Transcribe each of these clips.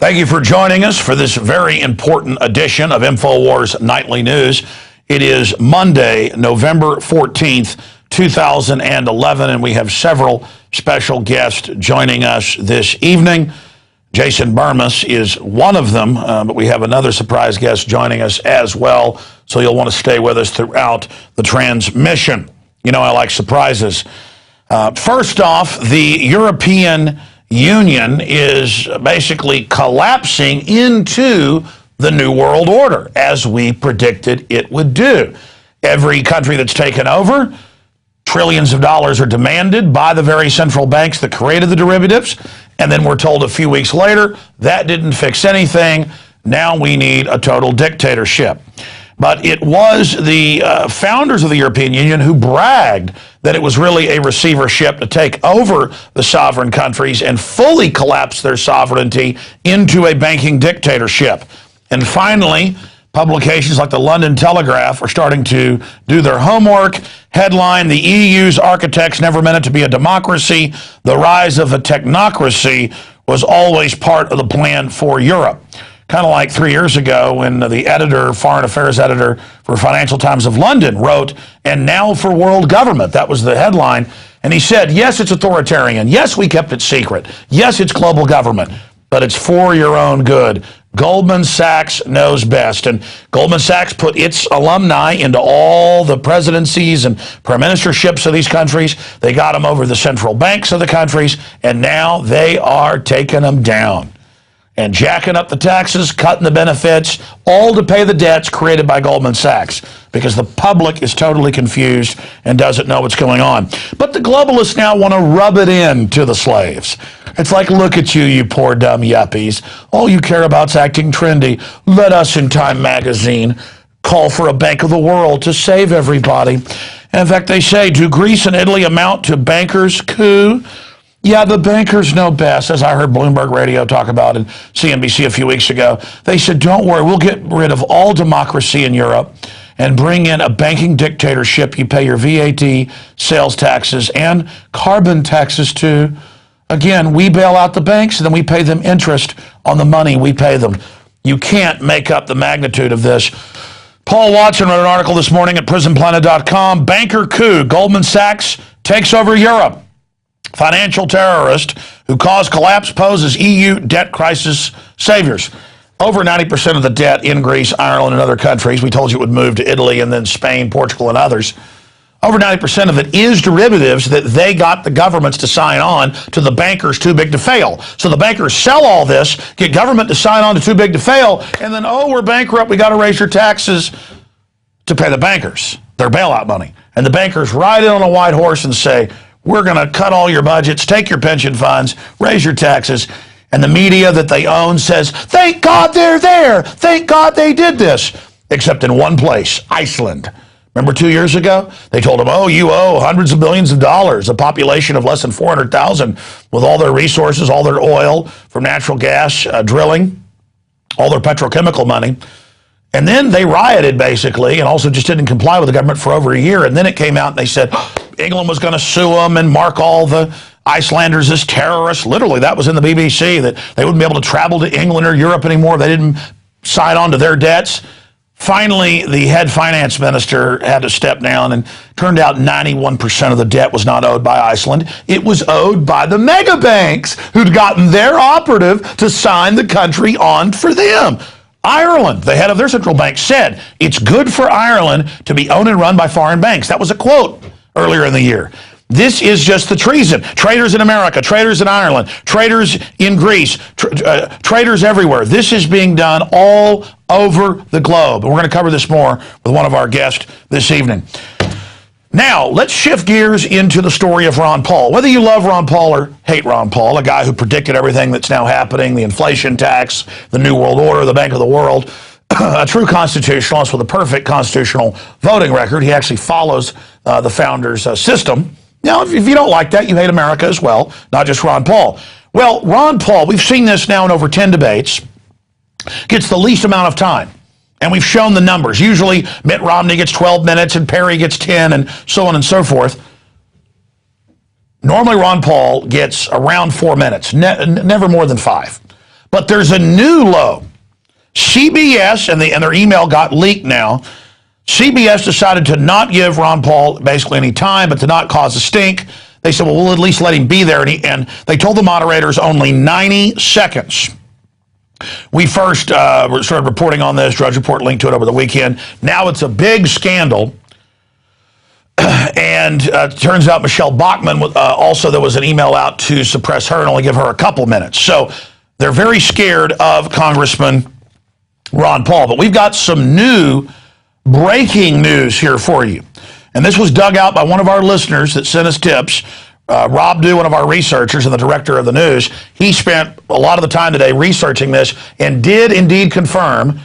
Thank you for joining us for this very important edition of Infowars Nightly News. It is Monday, November 14th, 2011, and we have several special guests joining us this evening. Jason Bermas is one of them, but we have another surprise guest joining us as well, so you'll want to stay with us throughout the transmission. You know I like surprises. First off, the European Union is basically collapsing into the New World Order, as we predicted it would do. Every country that's taken over, trillions of dollars are demanded by the very central banks that created the derivatives, and then we're told a few weeks later that didn't fix anything. Now we need a total dictatorship. But it was the founders of the European Union who bragged that it was really a receivership to take over the sovereign countries and fully collapse their sovereignty into a banking dictatorship. And finally, publications like the London Telegraph are starting to do their homework. Headline, the EU's architects never meant it to be a democracy. The rise of a technocracy was always part of the plan for Europe. Kind of like 3 years ago when the editor, foreign affairs editor for Financial Times of London wrote, "And now for world government." That was the headline. And he said, yes, it's authoritarian. Yes, we kept it secret. Yes, it's global government, but it's for your own good. Goldman Sachs knows best. And Goldman Sachs put its alumni into all the presidencies and prime ministerships of these countries. They got them over the central banks of the countries, and now they are taking them down and jacking up the taxes, cutting the benefits, all to pay the debts created by Goldman Sachs, because the public is totally confused and doesn't know what's going on. But the globalists now want to rub it in to the slaves. It's like, look at you, you poor dumb yuppies. All you care about is acting trendy. Let us in Time magazine call for a Bank of the World to save everybody. And in fact, they say, do Greece and Italy amount to bankers' coup? Yeah, the bankers know best, as I heard Bloomberg Radio talk about in CNBC a few weeks ago. They said, don't worry, we'll get rid of all democracy in Europe and bring in a banking dictatorship. You pay your VAT, sales taxes, and carbon taxes too. Again, we bail out the banks, and then we pay them interest on the money we pay them. You can't make up the magnitude of this. Paul Watson wrote an article this morning at prisonplanet.com. Banker coup, Goldman Sachs takes over Europe. Financial terrorist who caused collapse poses EU debt crisis saviors. Over 90% of the debt in Greece, Ireland, and other countries, we told you it would move to Italy and then Spain, Portugal, and others. Over 90% of it is derivatives that they got the governments to sign on to the bankers too big to fail. So the bankers sell all this, get government to sign on to too big to fail, and then, oh, we're bankrupt, we got to raise your taxes to pay the bankers their bailout money. And the bankers ride in on a white horse and say, we're going to cut all your budgets, take your pension funds, raise your taxes. And the media that they own says, thank God they're there. Thank God they did this. Except in one place, Iceland. Remember 2 years ago? They told them, oh, you owe hundreds of billions of dollars, a population of less than 400,000 with all their resources, all their oil from natural gas drilling, all their petrochemical money. And then they rioted, basically, and also just didn't comply with the government for over a year. And then it came out and they said England was going to sue them and mark all the Icelanders as terrorists. Literally, that was in the BBC, that they wouldn't be able to travel to England or Europe anymore if they didn't sign on to their debts. Finally, the head finance minister had to step down, and turned out 91% of the debt was not owed by Iceland. It was owed by the mega banks who'd gotten their operative to sign the country on for them. Ireland, the head of their central bank, said it's good for Ireland to be owned and run by foreign banks. That was a quote earlier in the year. This is just the treason. Traitors in America, traitors in Ireland, traitors in Greece, traitors everywhere. This is being done all over the globe. And we're going to cover this more with one of our guests this evening. Now, let's shift gears into the story of Ron Paul. Whether you love Ron Paul or hate Ron Paul, a guy who predicted everything that's now happening, the inflation tax, the New World Order, the Bank of the World, a true constitutionalist with a perfect constitutional voting record. He actually follows the founders' system. Now, if you don't like that, you hate America as well, not just Ron Paul. Well, Ron Paul, we've seen this now in over 10 debates, gets the least amount of time. And we've shown the numbers. Usually Mitt Romney gets 12 minutes and Perry gets 10 and so on and so forth. Normally Ron Paul gets around 4 minutes, never more than 5. But there's a new low. CBS, and their email got leaked now, CBS decided to not give Ron Paul basically any time, but to not cause a stink. They said, well, we'll at least let him be there. And they told the moderators only 90 seconds. We first started reporting on this. Drudge Report linked to it over the weekend. Now it's a big scandal. And turns out Michelle Bachmann, also there was an email out to suppress her and only give her a couple minutes. So they're very scared of Congressman Ron Paul. But we've got some new breaking news here for you. And this was dug out by one of our listeners that sent us tips. Rob Dew, one of our researchers and the director of the news, he spent a lot of the time today researching this and did indeed confirm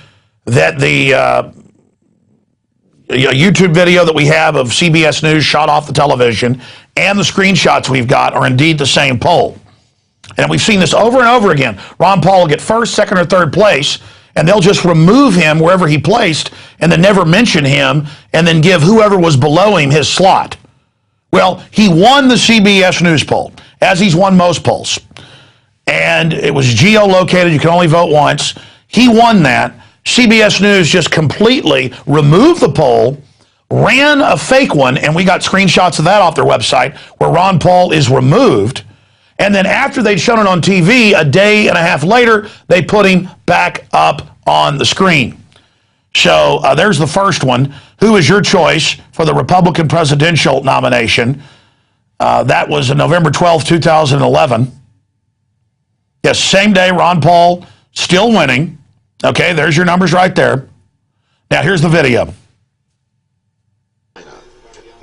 that the YouTube video that we have of CBS News shot off the television and the screenshots we've got are indeed the same poll. And we've seen this over and over again. Ron Paul will get first, second, or third place, and they'll just remove him wherever he placed and then never mention him and then give whoever was below him his slot. Well, he won the CBS News poll, as he's won most polls. And it was geolocated. You can only vote once. He won that. CBS News just completely removed the poll, ran a fake one, and we got screenshots of that off their website where Ron Paul is removed. And then after they'd shown it on TV, a day and a half later, they put him back up on the screen. So there's the first one. Who is your choice for the Republican presidential nomination? That was on November 12th, 2011. Yes, same day, Ron Paul still winning. Okay, there's your numbers right there. Now, here's the video.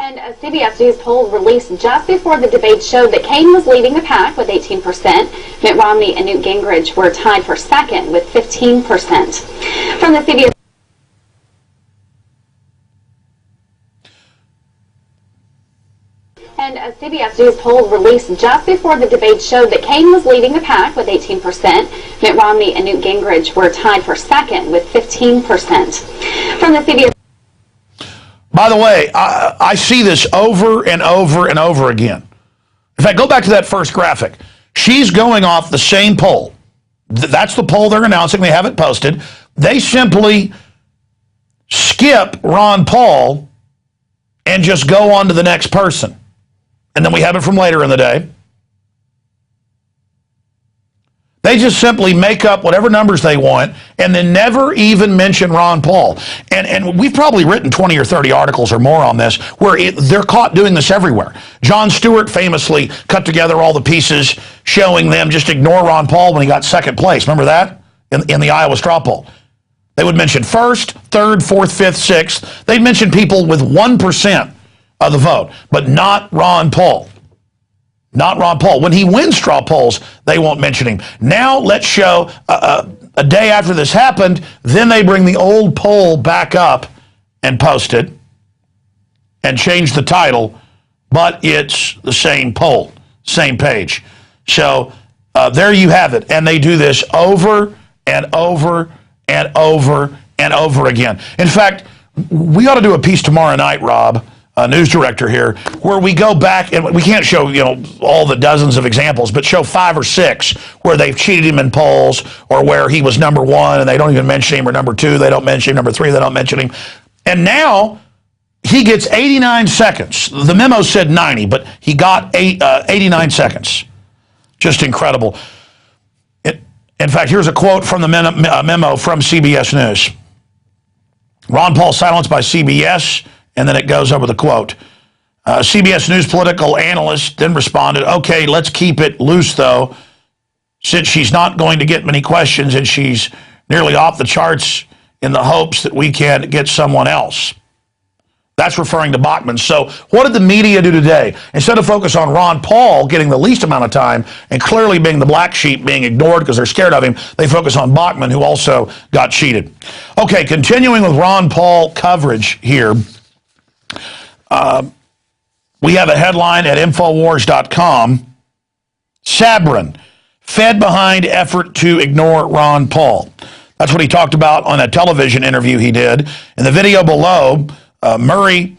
And a CBS News poll released just before the debate showed that Kaine was leading the pack with 18%. Mitt Romney and Newt Gingrich were tied for second with 15%. From the CBS... And a CBS News poll released just before the debate showed that Kaine was leading the pack with 18%. Mitt Romney and Newt Gingrich were tied for second with 15%. From the CBS... By the way, I see this over and over and over again. In fact, go back to that first graphic. She's going off the same poll. That's the poll they're announcing. They have it posted. They simply skip Ron Paul and just go on to the next person. And then we have it from later in the day. They just simply make up whatever numbers they want and then never even mention Ron Paul. And we've probably written 20 or 30 articles or more on this where they're caught doing this everywhere. Jon Stewart famously cut together all the pieces showing them just ignore Ron Paul when he got second place. Remember that? In the Iowa straw poll. They would mention first, third, fourth, fifth, sixth. They'd mention people with 1% of the vote, but not Ron Paul. Not Ron Paul. When he wins straw polls, they won't mention him. Now let's show a day after this happened, then they bring the old poll back up and post it and change the title, but it's the same poll, same page. So there you have it. And they do this over and over and over and over again. In fact, we ought to do a piece tomorrow night, Rob, news director here, where we go back and we can't show, all the dozens of examples, but show 5 or 6 where they've cheated him in polls or where he was number 1 and they don't even mention him, or number 2, they don't mention him, number 3, they don't mention him. And now he gets 89 seconds. The memo said 90, but he got 89 seconds. Just incredible. In fact, here's a quote from the memo from CBS News. Ron Paul silenced by CBS. And then it goes over the quote. CBS News political analyst then responded, okay, let's keep it loose, though, since she's not going to get many questions and she's nearly off the charts in the hopes that we can get someone else. That's referring to Bachmann. So what did the media do today? Instead of focus on Ron Paul getting the least amount of time and clearly being the black sheep being ignored because they're scared of him, they focus on Bachmann, who also got cheated. Okay, continuing with Ron Paul coverage here. We have a headline at Infowars.com. Sabrin, Fed behind effort to ignore Ron Paul. That's what he talked about on a television interview he did. In the video below, Murray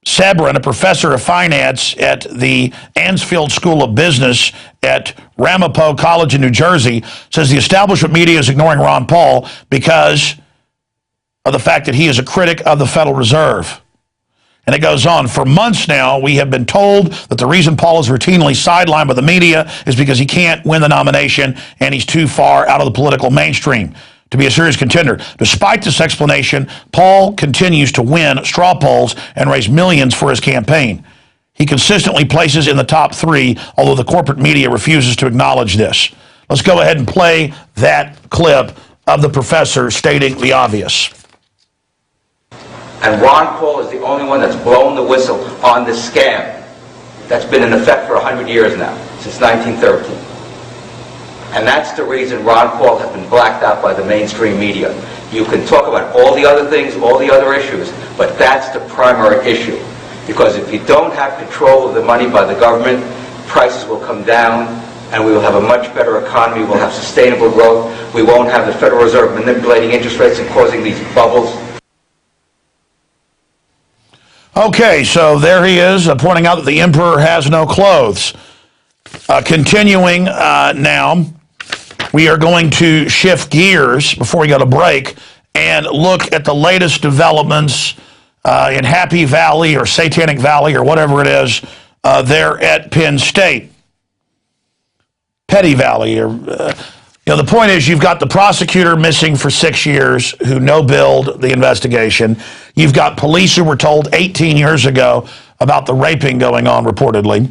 Sebrin, a professor of finance at the Ansfield School of Business at Ramapo College in New Jersey, says the establishment media is ignoring Ron Paul because of the fact that he is a critic of the Federal Reserve. And it goes on. For months now, we have been told that the reason Paul is routinely sidelined by the media is because he can't win the nomination and he's too far out of the political mainstream to be a serious contender. Despite this explanation, Paul continues to win straw polls and raise millions for his campaign. He consistently places in the top 3, although the corporate media refuses to acknowledge this. Let's go ahead and play that clip of the professor stating the obvious. And Ron Paul is the only one that's blown the whistle on this scam that's been in effect for 100 years now, since 1913. And that's the reason Ron Paul has been blacked out by the mainstream media. You can talk about all the other things, all the other issues, but that's the primary issue. Because if you don't have control of the money by the government, prices will come down, and we will have a much better economy. We'll have sustainable growth. We won't have the Federal Reserve manipulating interest rates and causing these bubbles. Okay, so there he is, pointing out that the emperor has no clothes. Continuing now, we are going to shift gears before we go to break and look at the latest developments in Happy Valley or Satanic Valley or whatever it is there at Penn State. Petty Valley. Or, the point is you've got the prosecutor missing for 6 years who no-billed the investigation. You've got police who were told 18 years ago about the raping going on reportedly.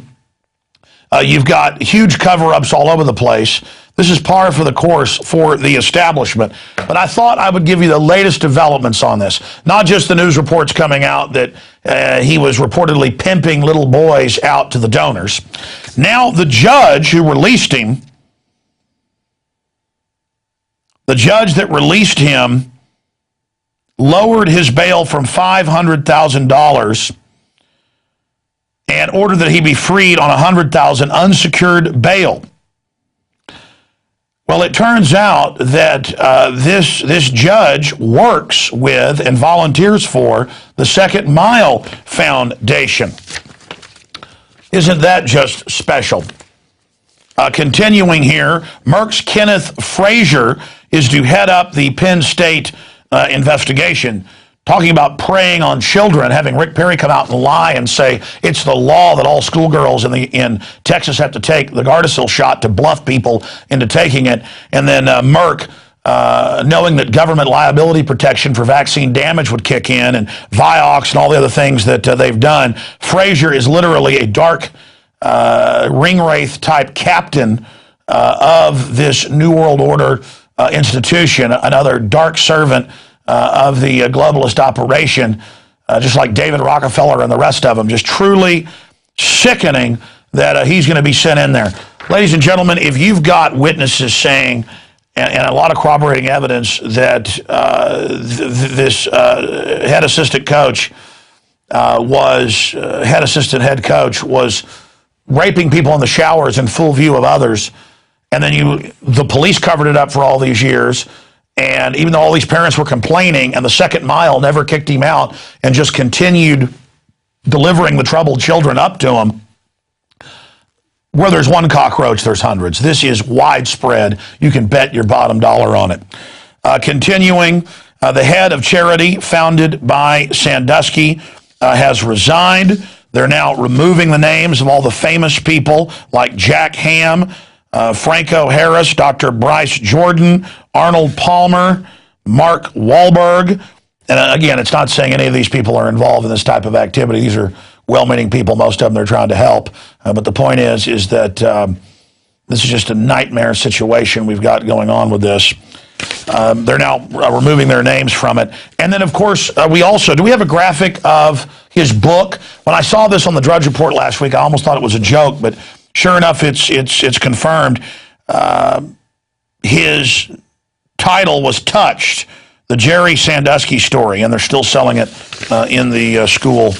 You've got huge cover-ups all over the place. This is par for the course for the establishment. But I thought I would give you the latest developments on this. Not just the news reports coming out that he was reportedly pimping little boys out to the donors. Now the judge who released him, the judge that released him lowered his bail from $500,000 and ordered that he be freed on $100,000 unsecured bail. Well, it turns out that this judge works with and volunteers for the Second Mile Foundation. Isn't that just special? Continuing here, Merck's Kenneth Frazier is to head up the Penn State investigation, talking about preying on children, having Rick Perry come out and lie and say it's the law that all schoolgirls in Texas have to take the Gardasil shot to bluff people into taking it. And then Merck, knowing that government liability protection for vaccine damage would kick in, and Vioxx and all the other things that they've done, Frazier is literally a dark ringwraith type captain of this New World Order institution, another dark servant of the globalist operation, just like David Rockefeller and the rest of them. Just truly sickening that he's going to be sent in there. Ladies and gentlemen, if you've got witnesses saying, and a lot of corroborating evidence, that this head assistant head coach was raping people in the showers in full view of others, and then the police covered it up for all these years, and even though all these parents were complaining, and the Second Mile never kicked him out and just continued delivering the troubled children up to him, where there's one cockroach, there's hundreds. This is widespread. You can bet your bottom dollar on it. Continuing, the head of charity founded by Sandusky has resigned. They're now removing the names of all the famous people like Jack Ham, Franco Harris, Dr. Bryce Jordan, Arnold Palmer, Mark Wahlberg. And again, it's not saying any of these people are involved in this type of activity. These are well-meaning people. Most of them they're trying to help. But the point is that this is just a nightmare situation we've got going on with this. They're now removing their names from it. And then, of course, do we have a graphic of his book? When I saw this on the Drudge Report last week, I almost thought it was a joke, but sure enough, it's confirmed. His title was Touched, the Jerry Sandusky story, and they're still selling it in the school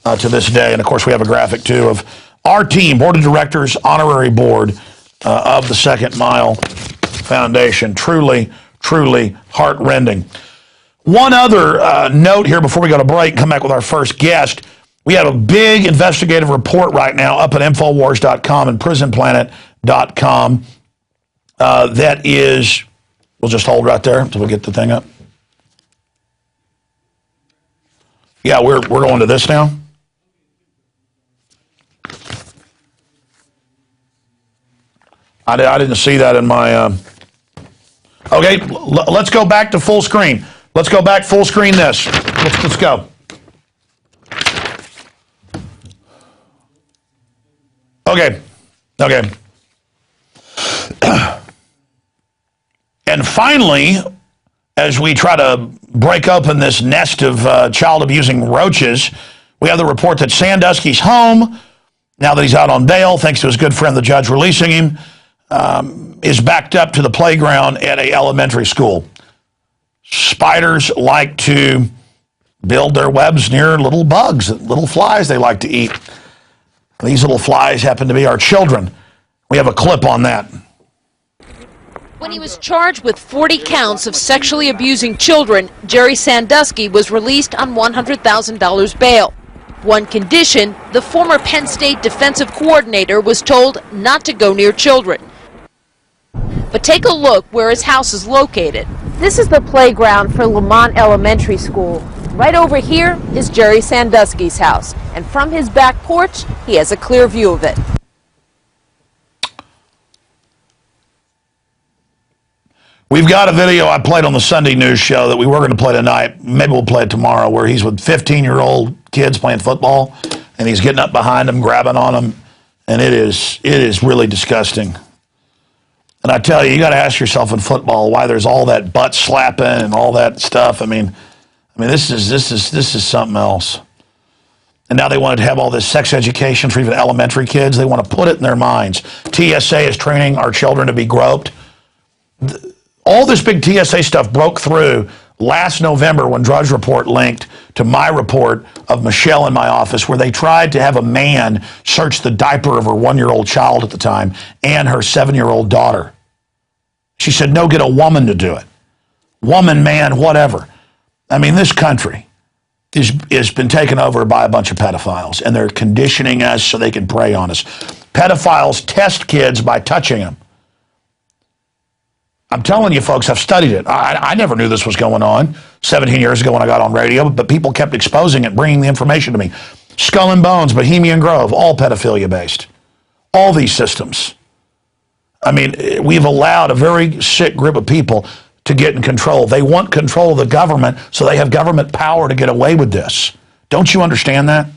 to this day. And, of course, we have a graphic, too, of our team, Board of Directors, Honorary Board of the Second Mile Foundation. Truly, truly heart-rending. One other note here before we go to break and come back with our first guest. We have a big investigative report right now up at Infowars.com and PrisonPlanet.com that is, we'll just hold right there until we get the thing up. Yeah, we're going to this now. I didn't see that in my... Okay, let's go back to full screen. Let's go back full screen this. Let's go. Okay. And finally, as we try to break open this nest of child-abusing roaches, we have the report that Sandusky's home, now that he's out on bail, thanks to his good friend, the judge releasing him, is backed up to the playground at an elementary school. Spiders like to build their webs near little bugs, little flies they like to eat. These little flies happen to be our children. We have a clip on that. When he was charged with 40 counts of sexually abusing children, Jerry Sandusky was released on $100,000 bail. One condition, the former Penn State defensive coordinator was told not to go near children. But take a look where his house is located. This is the playground for Lamont Elementary School. Right over here is Jerry Sandusky's house, and from his back porch, he has a clear view of it. We've got a video I played on the Sunday news show that we were going to play tonight. Maybe we'll play it tomorrow, where he's with 15-year-old kids playing football, and he's getting up behind them, grabbing on them, and it is really disgusting. And I tell you, you got to ask yourself in football why there's all that butt slapping and all that stuff. I mean, this is something else. And now they wanted to have all this sex education for even elementary kids. They want to put it in their minds. TSA is training our children to be groped. All this big TSA stuff broke through last November when Drudge Report linked to my report of Michelle in my office, where they tried to have a man search the diaper of her 1-year-old child at the time and her 7-year-old daughter. She said, no, get a woman to do it. Woman, man, whatever. I mean, this country has been taken over by a bunch of pedophiles, and they're conditioning us so they can prey on us. Pedophiles test kids by touching them. I'm telling you, folks, I've studied it. I never knew this was going on 17 years ago when I got on radio, but people kept exposing it, bringing the information to me. Skull and Bones, Bohemian Grove, all pedophilia-based. All these systems. I mean, we've allowed a very sick group of people to get in control. They want control of the government, so they have government power to get away with this. Don't you understand that?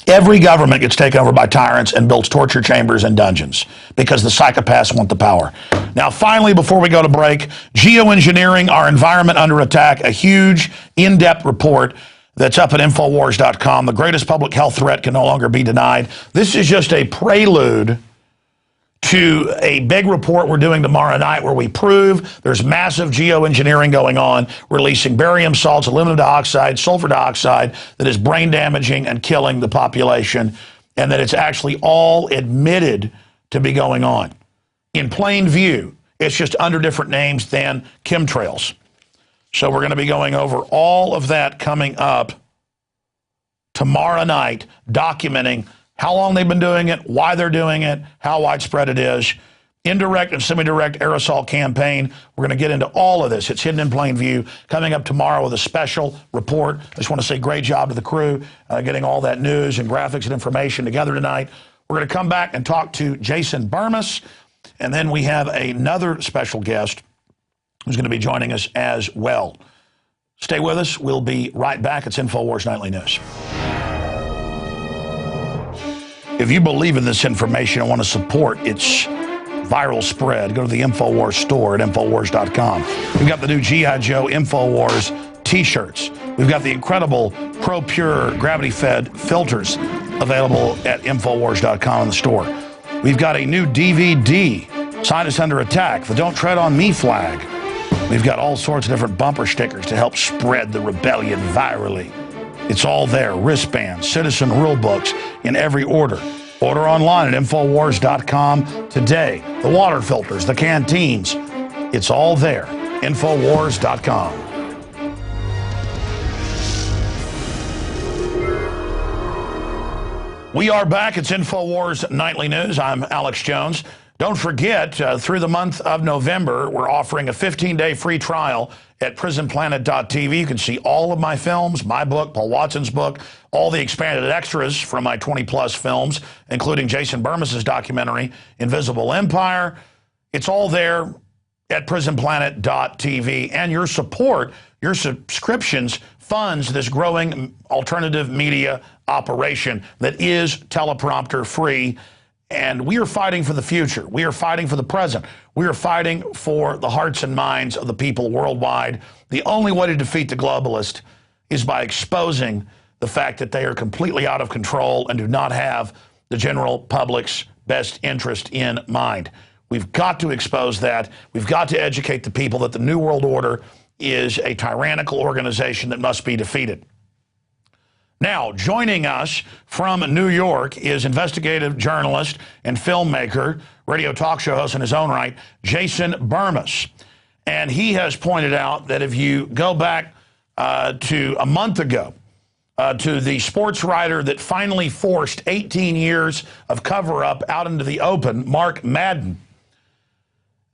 Every government gets taken over by tyrants and builds torture chambers and dungeons because the psychopaths want the power. Now, finally, before we go to break, geoengineering, our environment under attack, a huge, in-depth report that's up at Infowars.com. The greatest public health threat can no longer be denied. This is just a prelude to a big report we're doing tomorrow night where we prove there's massive geoengineering going on, releasing barium salts, aluminum dioxide, sulfur dioxide that is brain damaging and killing the population, and that it's actually all admitted to be going on. In plain view, it's just under different names than chemtrails. So we're going to be going over all of that coming up tomorrow night, documenting how long they've been doing it, why they're doing it, how widespread it is, indirect and semi-direct aerosol campaign. We're going to get into all of this. It's hidden in plain view. Coming up tomorrow with a special report. I just want to say great job to the crew getting all that news and graphics and information together tonight. We're going to come back and talk to Jason Bermas, and then we have another special guest who's going to be joining us as well. Stay with us. We'll be right back. It's Infowars Nightly News. If you believe in this information and want to support its viral spread, go to the Infowars store at Infowars.com. We've got the new G.I. Joe Infowars t-shirts. We've got the incredible Pro Pure gravity-fed filters available at Infowars.com in the store. We've got a new DVD, Scientists Under Attack, the Don't Tread on Me flag. We've got all sorts of different bumper stickers to help spread the rebellion virally. It's all there. Wristbands, citizen rule books in every order. Order online at Infowars.com today. The water filters, the canteens. It's all there. Infowars.com. We are back. It's Infowars Nightly News. I'm Alex Jones. Don't forget, through the month of November, we're offering a 15-day free trial at prisonplanet.tv. You can see all of my films, my book, Paul Watson's book, all the expanded extras from my 20-plus films, including Jason Bermas' documentary, Invisible Empire. It's all there at prisonplanet.tv. And your support, your subscriptions, funds this growing alternative media operation that is teleprompter free. And we are fighting for the future. We are fighting for the present. We are fighting for the hearts and minds of the people worldwide. The only way to defeat the globalist is by exposing the fact that they are completely out of control and do not have the general public's best interest in mind. We've got to expose that. We've got to educate the people that the New World Order is a tyrannical organization that must be defeated. Now, joining us from New York is investigative journalist and filmmaker, radio talk show host in his own right, Jason Bermas. And he has pointed out that if you go back to a month ago, to the sports writer that finally forced 18 years of cover-up out into the open, Mark Madden,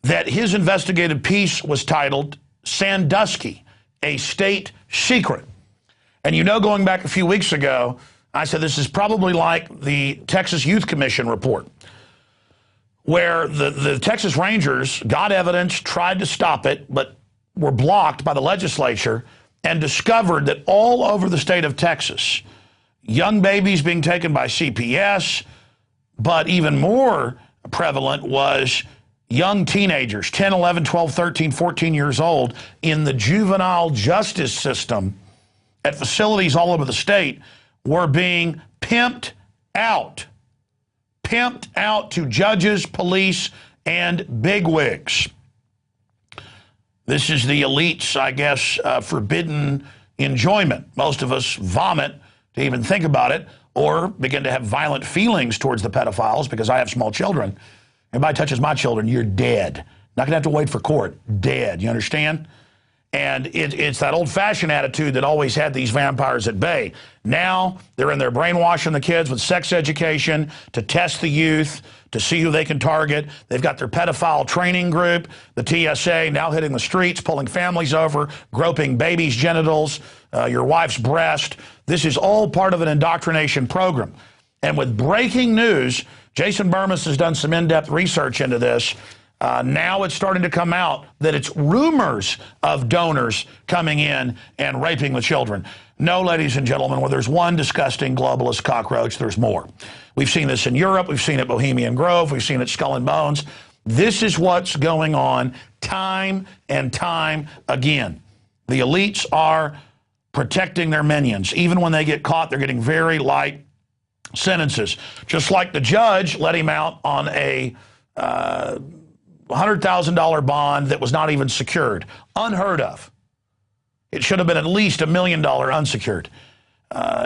that his investigative piece was titled Sandusky, a State Secret. And you know, going back a few weeks ago, I said this is probably like the Texas Youth Commission report, where the Texas Rangers got evidence, tried to stop it, but were blocked by the legislature, and discovered that all over the state of Texas, young babies being taken by CPS, but even more prevalent was young teenagers, 10, 11, 12, 13, 14 years old, in the juvenile justice system at facilities all over the state, were being pimped out to judges, police, and bigwigs. This is the elite's, I guess, forbidden enjoyment. Most of us vomit to even think about it, or begin to have violent feelings towards the pedophiles, because I have small children. Anybody touches my children, you're dead. Not going to have to wait for court. Dead. You understand? And it's that old-fashioned attitude that always had these vampires at bay. Now they're in there brainwashing the kids with sex education to test the youth, to see who they can target. They've got their pedophile training group, the TSA, now hitting the streets, pulling families over, groping babies' genitals, your wife's breast. This is all part of an indoctrination program. And with breaking news, Jason Bermas has done some in-depth research into this. Now it's starting to come out that it's rumors of donors coming in and raping the children. No, ladies and gentlemen, where there's one disgusting globalist cockroach, there's more. We've seen this in Europe. We've seen it at Bohemian Grove. We've seen it at Skull and Bones. This is what's going on time and time again. The elites are protecting their minions. Even when they get caught, they're getting very light sentences. Just like the judge let him out on a $100,000 bond that was not even secured. Unheard of. It should have been at least $1 million unsecured.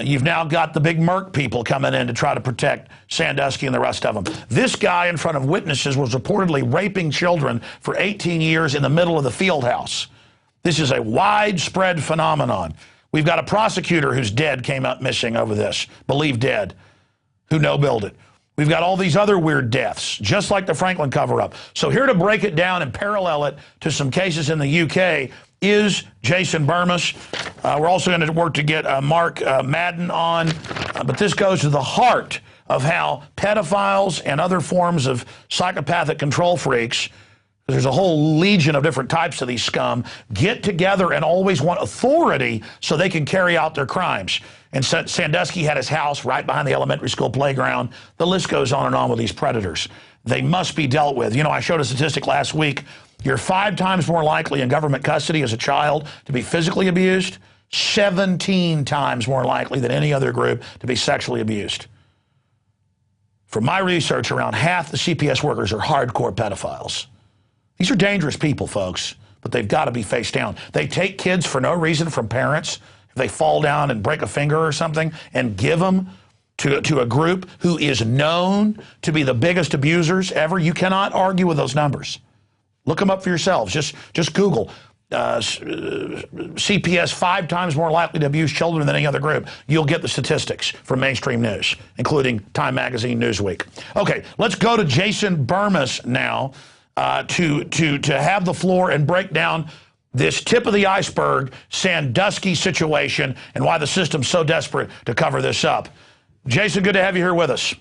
You've now got the big Merc people coming in to try to protect Sandusky and the rest of them. This guy in front of witnesses was reportedly raping children for 18 years in the middle of the field house. This is a widespread phenomenon. We've got a prosecutor who's dead, came up missing over this, believed dead, who no-billed it. We've got all these other weird deaths, just like the Franklin cover-up. So here to break it down and parallel it to some cases in the UK is Jason Bermas. We're also going to work to get Mark Madden on, but this goes to the heart of how pedophiles and other forms of psychopathic control freaks, there's a whole legion of different types of these scum, get together and always want authority so they can carry out their crimes. And Sandusky had his house right behind the elementary school playground. The list goes on and on with these predators. They must be dealt with. You know, I showed a statistic last week. You're 5 times more likely in government custody as a child to be physically abused, 17 times more likely than any other group to be sexually abused. From my research, around half the CPS workers are hardcore pedophiles. These are dangerous people, folks, but they've got to be faced down. They take kids for no reason from parents, if they fall down and break a finger or something, and give them to a group who is known to be the biggest abusers ever. You cannot argue with those numbers. Look them up for yourselves. Just Google CPS 5 times more likely to abuse children than any other group. You'll get the statistics from mainstream news, including Time Magazine, Newsweek. Okay, let's go to Jason Bermas now to have the floor and break down this tip of the iceberg Sandusky situation and why the system's so desperate to cover this up. Jason, good to have you here with us.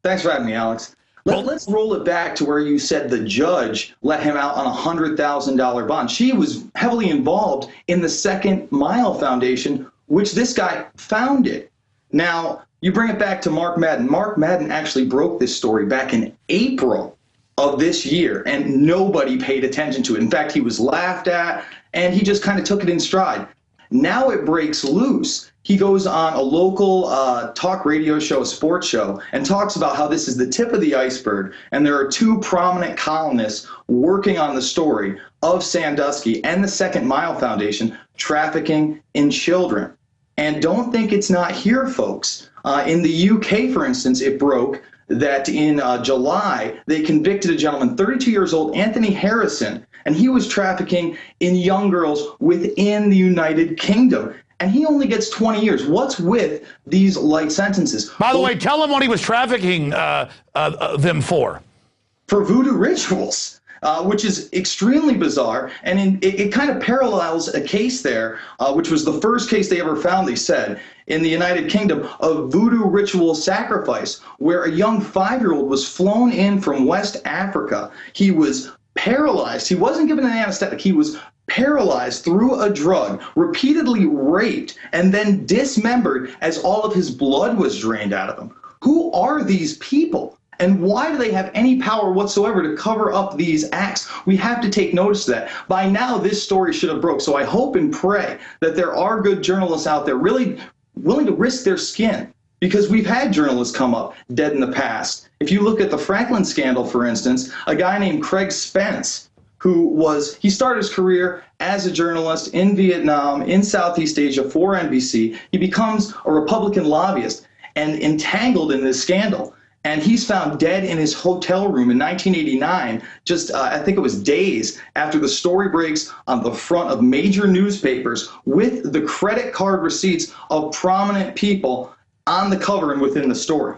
Thanks for having me, Alex. Let's roll it back to where you said the judge let him out on a $100,000 bond. She was heavily involved in the Second Mile Foundation, which this guy founded. Now, you bring it back to Mark Madden. Mark Madden actually broke this story back in April of this year, and nobody paid attention to it. In fact, he was laughed at, and he just kind of took it in stride. Now it breaks loose. He goes on a local talk radio show, a sports show, and talks about how this is the tip of the iceberg, and there are 2 prominent columnists working on the story of Sandusky and the Second Mile Foundation trafficking in children. And don't think it's not here, folks. In the UK, for instance, it broke that in July, they convicted a gentleman, 32 years old, Anthony Harrison, and he was trafficking in young girls within the United Kingdom. And he only gets 20 years. What's with these light sentences? By the way, tell him what he was trafficking them for. For voodoo rituals, which is extremely bizarre. And it kind of parallels a case there, which was the first case they ever found, they said, in the United Kingdom, of voodoo ritual sacrifice, where a young 5-year-old was flown in from West Africa. He was paralyzed. He wasn't given an anesthetic. He was paralyzed through a drug, repeatedly raped, and then dismembered as all of his blood was drained out of him. Who are these people? And why do they have any power whatsoever to cover up these acts? We have to take notice of that. By now, this story should have broke. So I hope and pray that there are good journalists out there really willing to risk their skin, because we've had journalists come up dead in the past. If you look at the Franklin scandal, for instance, a guy named Craig Spence, he started his career as a journalist in Vietnam, in Southeast Asia for NBC. He becomes a Republican lobbyist and entangled in this scandal. And he's found dead in his hotel room in 1989, just I think it was days after the story breaks on the front of major newspapers with the credit card receipts of prominent people on the cover and within the story.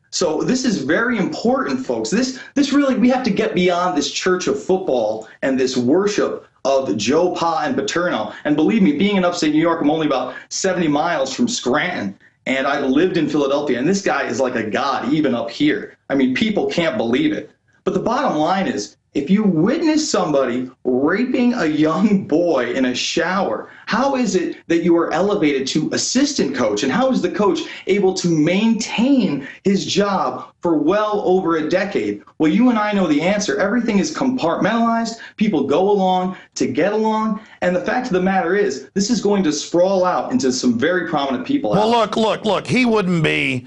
So this is very important, folks. This really, we have to get beyond this church of football and this worship of Joe Pa and Paterno. And believe me, being in upstate New York, I'm only about 70 miles from Scranton. And I've lived in Philadelphia, and this guy is like a god even up here. I mean, people can't believe it. But the bottom line is, if you witness somebody raping a young boy in a shower, how is it that you are elevated to assistant coach? And how is the coach able to maintain his job for well over a decade? Well, you and I know the answer. Everything is compartmentalized. People go along to get along. And the fact of the matter is, this is going to sprawl out into some very prominent people. Well, look, he wouldn't be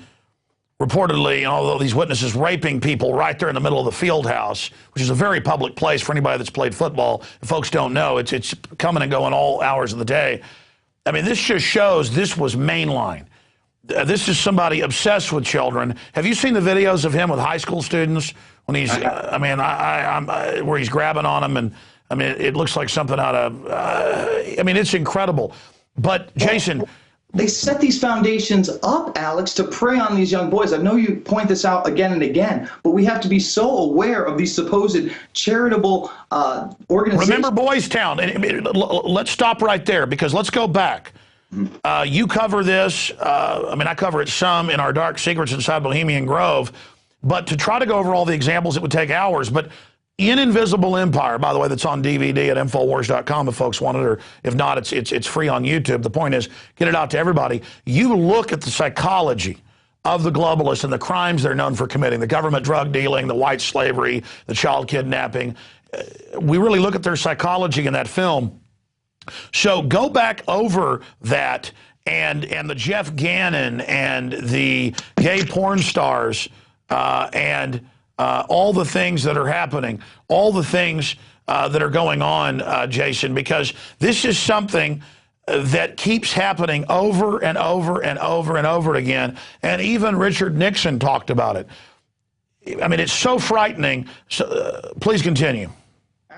reportedly, although these witnesses, raping people right there in the middle of the field house, which is a very public place for anybody that's played football. If folks don't know, it's coming and going all hours of the day. I mean, this just shows this was mainline. This is somebody obsessed with children. Have you seen the videos of him with high school students when he's, where he's grabbing on them? And I mean, it looks like something out of, it's incredible. But Jason, they set these foundations up, Alex, to prey on these young boys. I know you point this out again and again, but we have to be so aware of these supposed charitable organizations. Remember Boys Town. Let's stop right there, because let's go back. You cover this. I cover it some in our Dark Secrets Inside Bohemian Grove. But to try to go over all the examples, it would take hours. But in Invisible Empire, by the way, that's on DVD at Infowars.com if folks want it, or if not, it's free on YouTube. The point is, get it out to everybody. You look at the psychology of the globalists and the crimes they're known for committing, the government drug dealing, the white slavery, the child kidnapping. We really look at their psychology in that film. So go back over that and the Jeff Gannon and the gay porn stars and all the things that are happening, all the things that are going on, Jason, because this is something that keeps happening over and over and over and over again. And even Richard Nixon talked about it. I mean, it's so frightening. So, please continue.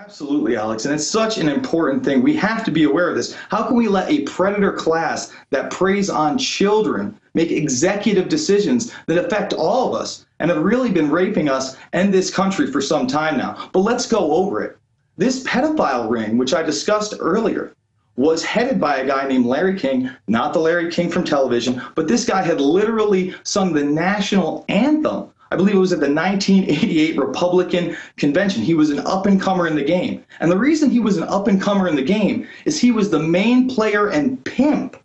Absolutely, Alex, and it's such an important thing. We have to be aware of this. How can we let a predator class that preys on children make executive decisions that affect all of us and have really been raping us and this country for some time now? But let's go over it. This pedophile ring, which I discussed earlier, was headed by a guy named Larry King, not the Larry King from television, but this guy had literally sung the national anthem. I believe it was at the 1988 Republican convention. He was an up-and-comer in the game. And the reason he was an up-and-comer in the game is he was the main player and pimp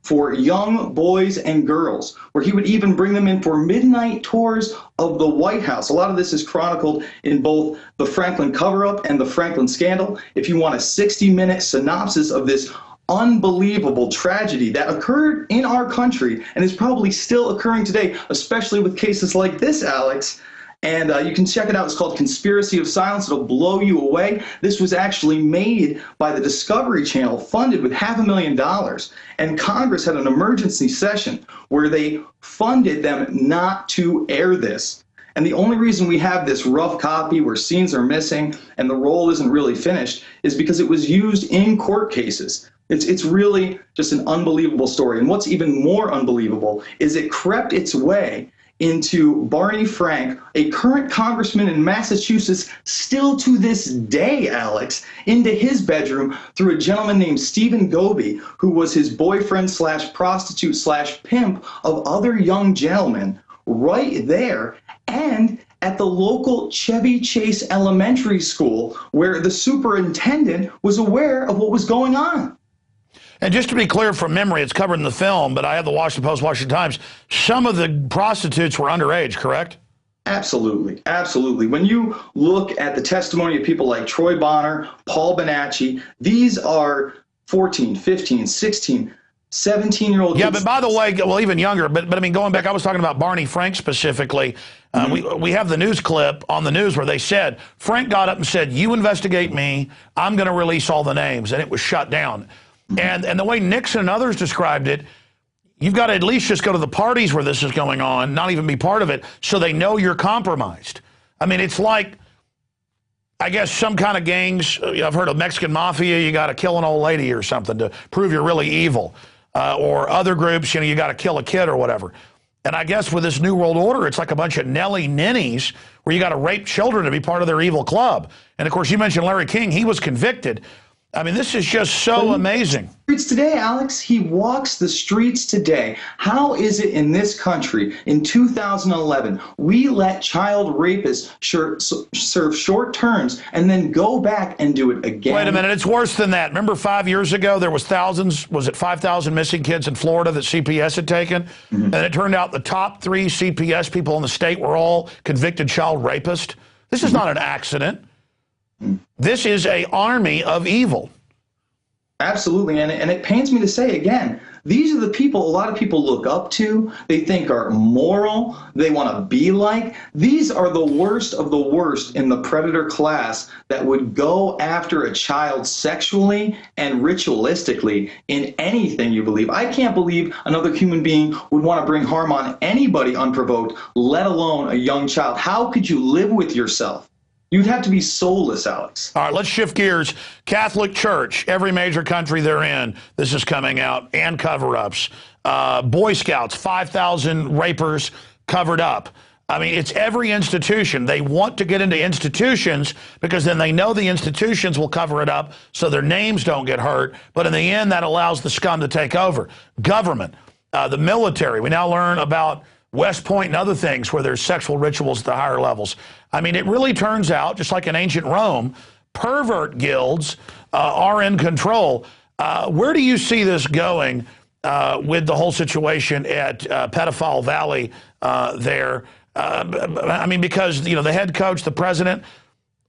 for young boys and girls, where he would even bring them in for midnight tours of the White House. A lot of this is chronicled in both the Franklin cover-up and the Franklin scandal. If you want a 60-minute synopsis of this unbelievable tragedy that occurred in our country and is probably still occurring today, especially with cases like this, Alex. And you can check it out. It's called Conspiracy of Silence. It'll blow you away. This was actually made by the Discovery Channel, funded with $500,000. And Congress had an emergency session where they funded them not to air this. And the only reason we have this rough copy where scenes are missing and the role isn't really finished is because it was used in court cases. It's really just an unbelievable story. And what's even more unbelievable is it crept its way into Barney Frank, a current congressman in Massachusetts, still to this day, Alex, into his bedroom through a gentleman named Stephen Goby, who was his boyfriend slash prostitute slash pimp of other young gentlemen right there, and at the local Chevy Chase Elementary School, where the superintendent was aware of what was going on. And just to be clear from memory, it's covered in the film, but I have the Washington Post, Washington Times. Some of the prostitutes were underage, correct? Absolutely. Absolutely. When you look at the testimony of people like Troy Bonner, Paul Bonacci, these are 14, 15, 16, 17-year-old kids. Yeah, but by the way, well, even younger, but I mean, going back, I was talking about Barney Frank specifically. We have the news clip on the news where they said, Frank got up and said, you investigate me, I'm going to release all the names, and it was shut down. And the way Nixon and others described it, you've got to at least just go to the parties where this is going on, not even be part of it, so they know you're compromised. I mean, it's like, I guess, some kind of gangs. I've heard of Mexican mafia, you got to kill an old lady or something to prove you're really evil. Or other groups, you got to kill a kid or whatever. And I guess with this New World Order, it's like a bunch of Nelly ninnies where you got to rape children to be part of their evil club. And, of course, you mentioned Larry King. He was convicted. I mean, this is just so amazing. Streets today, Alex, he walks the streets today. How is it in this country in 2011 we let child rapists serve short terms and then go back and do it again? Wait a minute, it's worse than that. Remember 5 years ago there was thousands, was it 5,000 missing kids in Florida that CPS had taken? And it turned out the top 3 CPS people in the state were all convicted child rapists. This is not an accident. This is an army of evil. Absolutely, and it pains me to say again, these are the people a lot of people look up to, they think are moral, they want to be like. These are the worst of the worst in the predator class that would go after a child sexually and ritualistically in anything you believe. I can't believe another human being would want to bring harm on anybody unprovoked, let alone a young child. How could you live with yourself? You'd have to be soulless, Alex. All right, let's shift gears. Catholic Church, every major country they're in, this is coming out, and cover-ups. Boy Scouts, 5,000 rapers covered up. I mean, it's every institution. They want to get into institutions because then they know the institutions will cover it up so their names don't get hurt. But in the end, that allows the scum to take over. Government, the military. We now learn about West Point and other things where there's sexual rituals at the higher levels. I mean, it really turns out, just like in ancient Rome, pervert guilds are in control. Where do you see this going with the whole situation at Pedophile Valley there? I mean, because, the head coach, the president,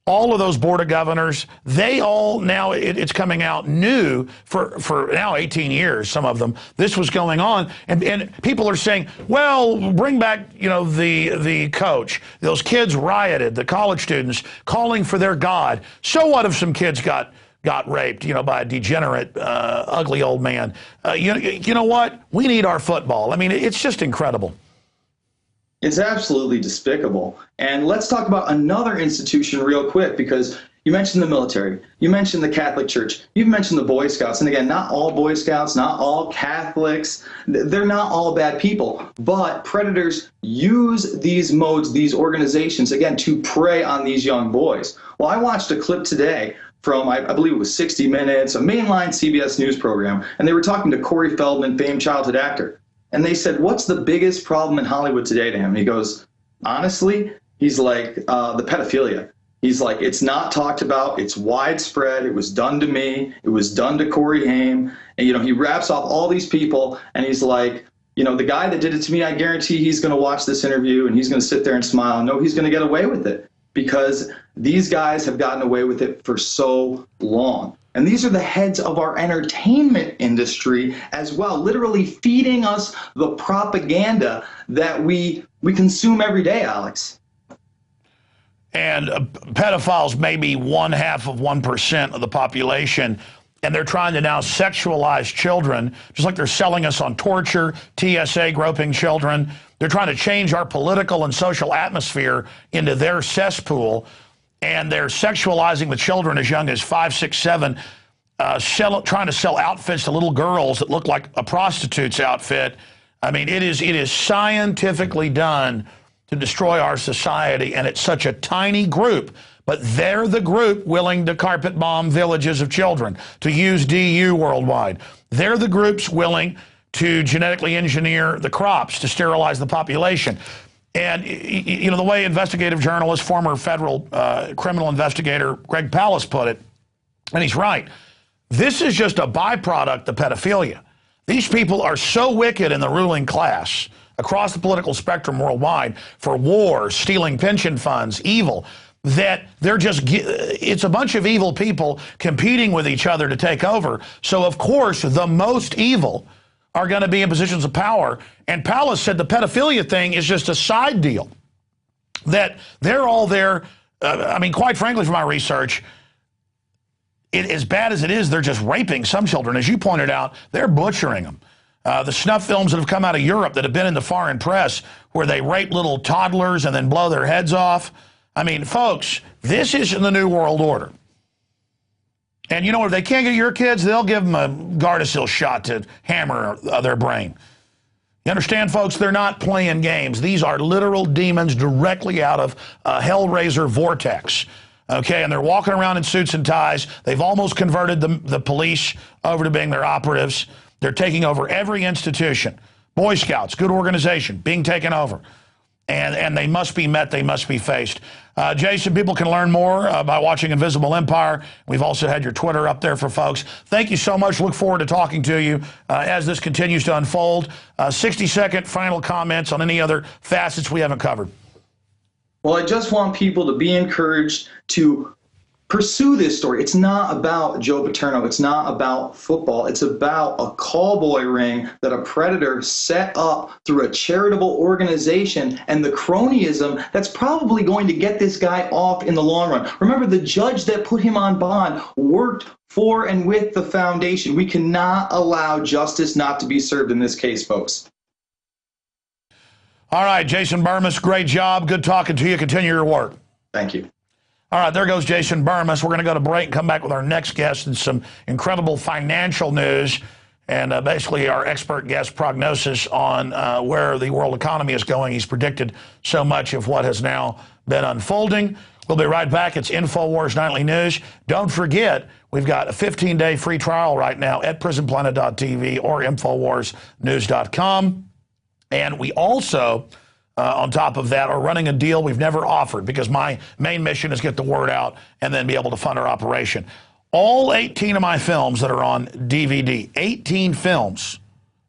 all of those board of governors, they all now, it's coming out new for now 18 years, some of them, this was going on. And people are saying, well, bring back, the coach. Those kids rioted, the college students, calling for their God. So what if some kids got raped, by a degenerate, ugly old man? You know what? We need our football. I mean, it's just incredible. It's absolutely despicable. And let's talk about another institution real quick, because You mentioned the military. You mentioned the Catholic Church. You've mentioned the Boy Scouts. And again, not all Boy Scouts, not all Catholics. They're not all bad people. But predators use these modes, these organizations, again, to prey on these young boys. Well, I watched a clip today from, I believe it was 60 Minutes, a mainline CBS News program, and they were talking to Corey Feldman, famed childhood actor. And they said, what's the biggest problem in Hollywood today to him? And he goes, honestly, he's like, the pedophilia. He's like, it's not talked about. It's widespread. It was done to me. It was done to Corey Haim. And, you know, he raps off all these people. And he's like, you know, the guy that did it to me, I guarantee he's going to watch this interview and he's going to sit there and smile and know he's going to get away with it because these guys have gotten away with it for so long. And these are the heads of our entertainment industry as well, literally feeding us the propaganda that we consume every day, Alex. And pedophiles may be 0.5% of the population, and they're trying to now sexualize children, just like they're selling us on torture, TSA groping children. They're trying to change our political and social atmosphere into their cesspool, and they're sexualizing the children as young as 5, 6, 7, trying to sell outfits to little girls that look like a prostitute's outfit. I mean, it is scientifically done to destroy our society, and it's such a tiny group, but they're the group willing to carpet bomb villages of children, to use DU worldwide. They're the groups willing to genetically engineer the crops, to sterilize the population. And, you know, the way investigative journalist, former federal criminal investigator Greg Pallas put it, and he's right, this is just a byproduct of pedophilia. These people are so wicked in the ruling class across the political spectrum worldwide for wars, stealing pension funds, evil, that they're just, it's a bunch of evil people competing with each other to take over. So, of course, the most evil are going to be in positions of power. And Pallas said the pedophilia thing is just a side deal, that they're all there. I mean, quite frankly, from my research, as bad as it is, they're just raping some children. As you pointed out, they're butchering them. The snuff films that have come out of Europe that have been in the foreign press where they rape little toddlers and then blow their heads off. I mean, folks, this isn't the New World Order. And you know what? If they can't get your kids, they'll give them a Gardasil shot to hammer their brain. You understand, folks? They're not playing games. These are literal demons directly out of a Hellraiser vortex. Okay, and they're walking around in suits and ties. They've almost converted the police over to being their operatives. They're taking over every institution. Boy Scouts, good organization, being taken over. And they must be met, they must be faced. Jason, people can learn more by watching Invisible Empire. We've also had your Twitter up there for folks. Thank you so much. Look forward to talking to you as this continues to unfold. 60-second final comments on any other facets we haven't covered. Well, I just want people to be encouraged to pursue this story. It's not about Joe Paterno. It's not about football. It's about a callboy ring that a predator set up through a charitable organization and the cronyism that's probably going to get this guy off in the long run. Remember, the judge that put him on bond worked for and with the foundation. We cannot allow justice not to be served in this case, folks. All right, Jason Bermas, great job. Good talking to you. Continue your work. Thank you. All right, there goes Jason Bermas. We're going to go to break and come back with our next guest and some incredible financial news and basically our expert guest prognosis on where the world economy is going. He's predicted so much of what has now been unfolding. We'll be right back. It's Infowars Nightly News. Don't forget, we've got a 15-day free trial right now at prisonplanet.tv or InfoWarsNews.com. And we also, on top of that, are running a deal we've never offered because my main mission is get the word out and then be able to fund our operation. All 18 of my films that are on DVD, 18 films,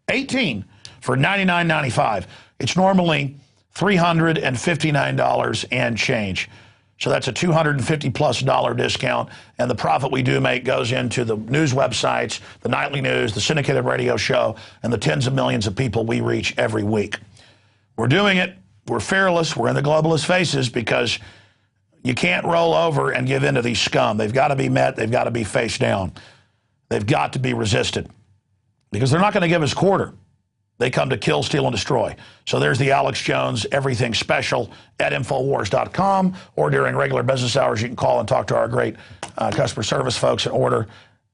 18 for $99.95. It's normally $359 and change. So that's a $250+ discount, and the profit we do make goes into the news websites, the nightly news, the syndicated radio show, and the tens of millions of people we reach every week. We're doing it. We're fearless. We're in the globalist faces because you can't roll over and give in to these scum. They've got to be met. They've got to be faced down. They've got to be resisted because they're not going to give us quarter. They come to kill, steal, and destroy. So there's the Alex Jones Everything Special at Infowars.com, or during regular business hours, you can call and talk to our great customer service folks and order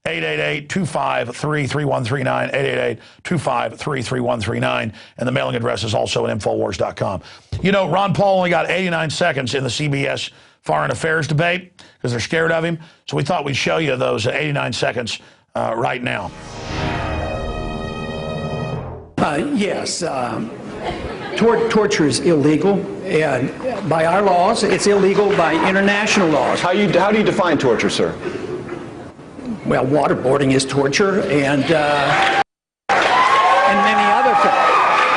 888-253-3139, 888-253-3139, and the mailing address is also at Infowars.com. You know, Ron Paul only got 89 seconds in the CBS Foreign Affairs debate because they're scared of him. So we thought we'd show you those 89 seconds right now. Yes, torture is illegal, and by our laws, it's illegal by international laws. How do you define torture, sir? Well, waterboarding is torture, and many other things.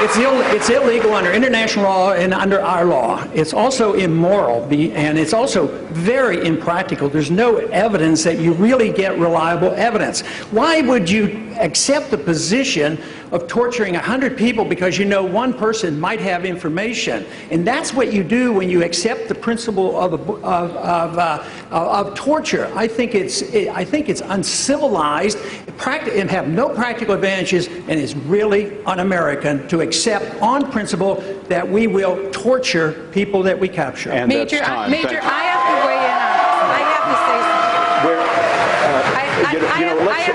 It's illegal under international law and under our law. It's also immoral, and it's also very impractical. There's no evidence that you really get reliable evidence. Why would you accept the position of torturing 100 people because you know one person might have information? And that's what you do when you accept the principle of torture. I think it's uncivilized and have no practical advantages, and is really un-American to accept on principle that we will torture people that we capture. And Major, I have to weigh in on. I have to say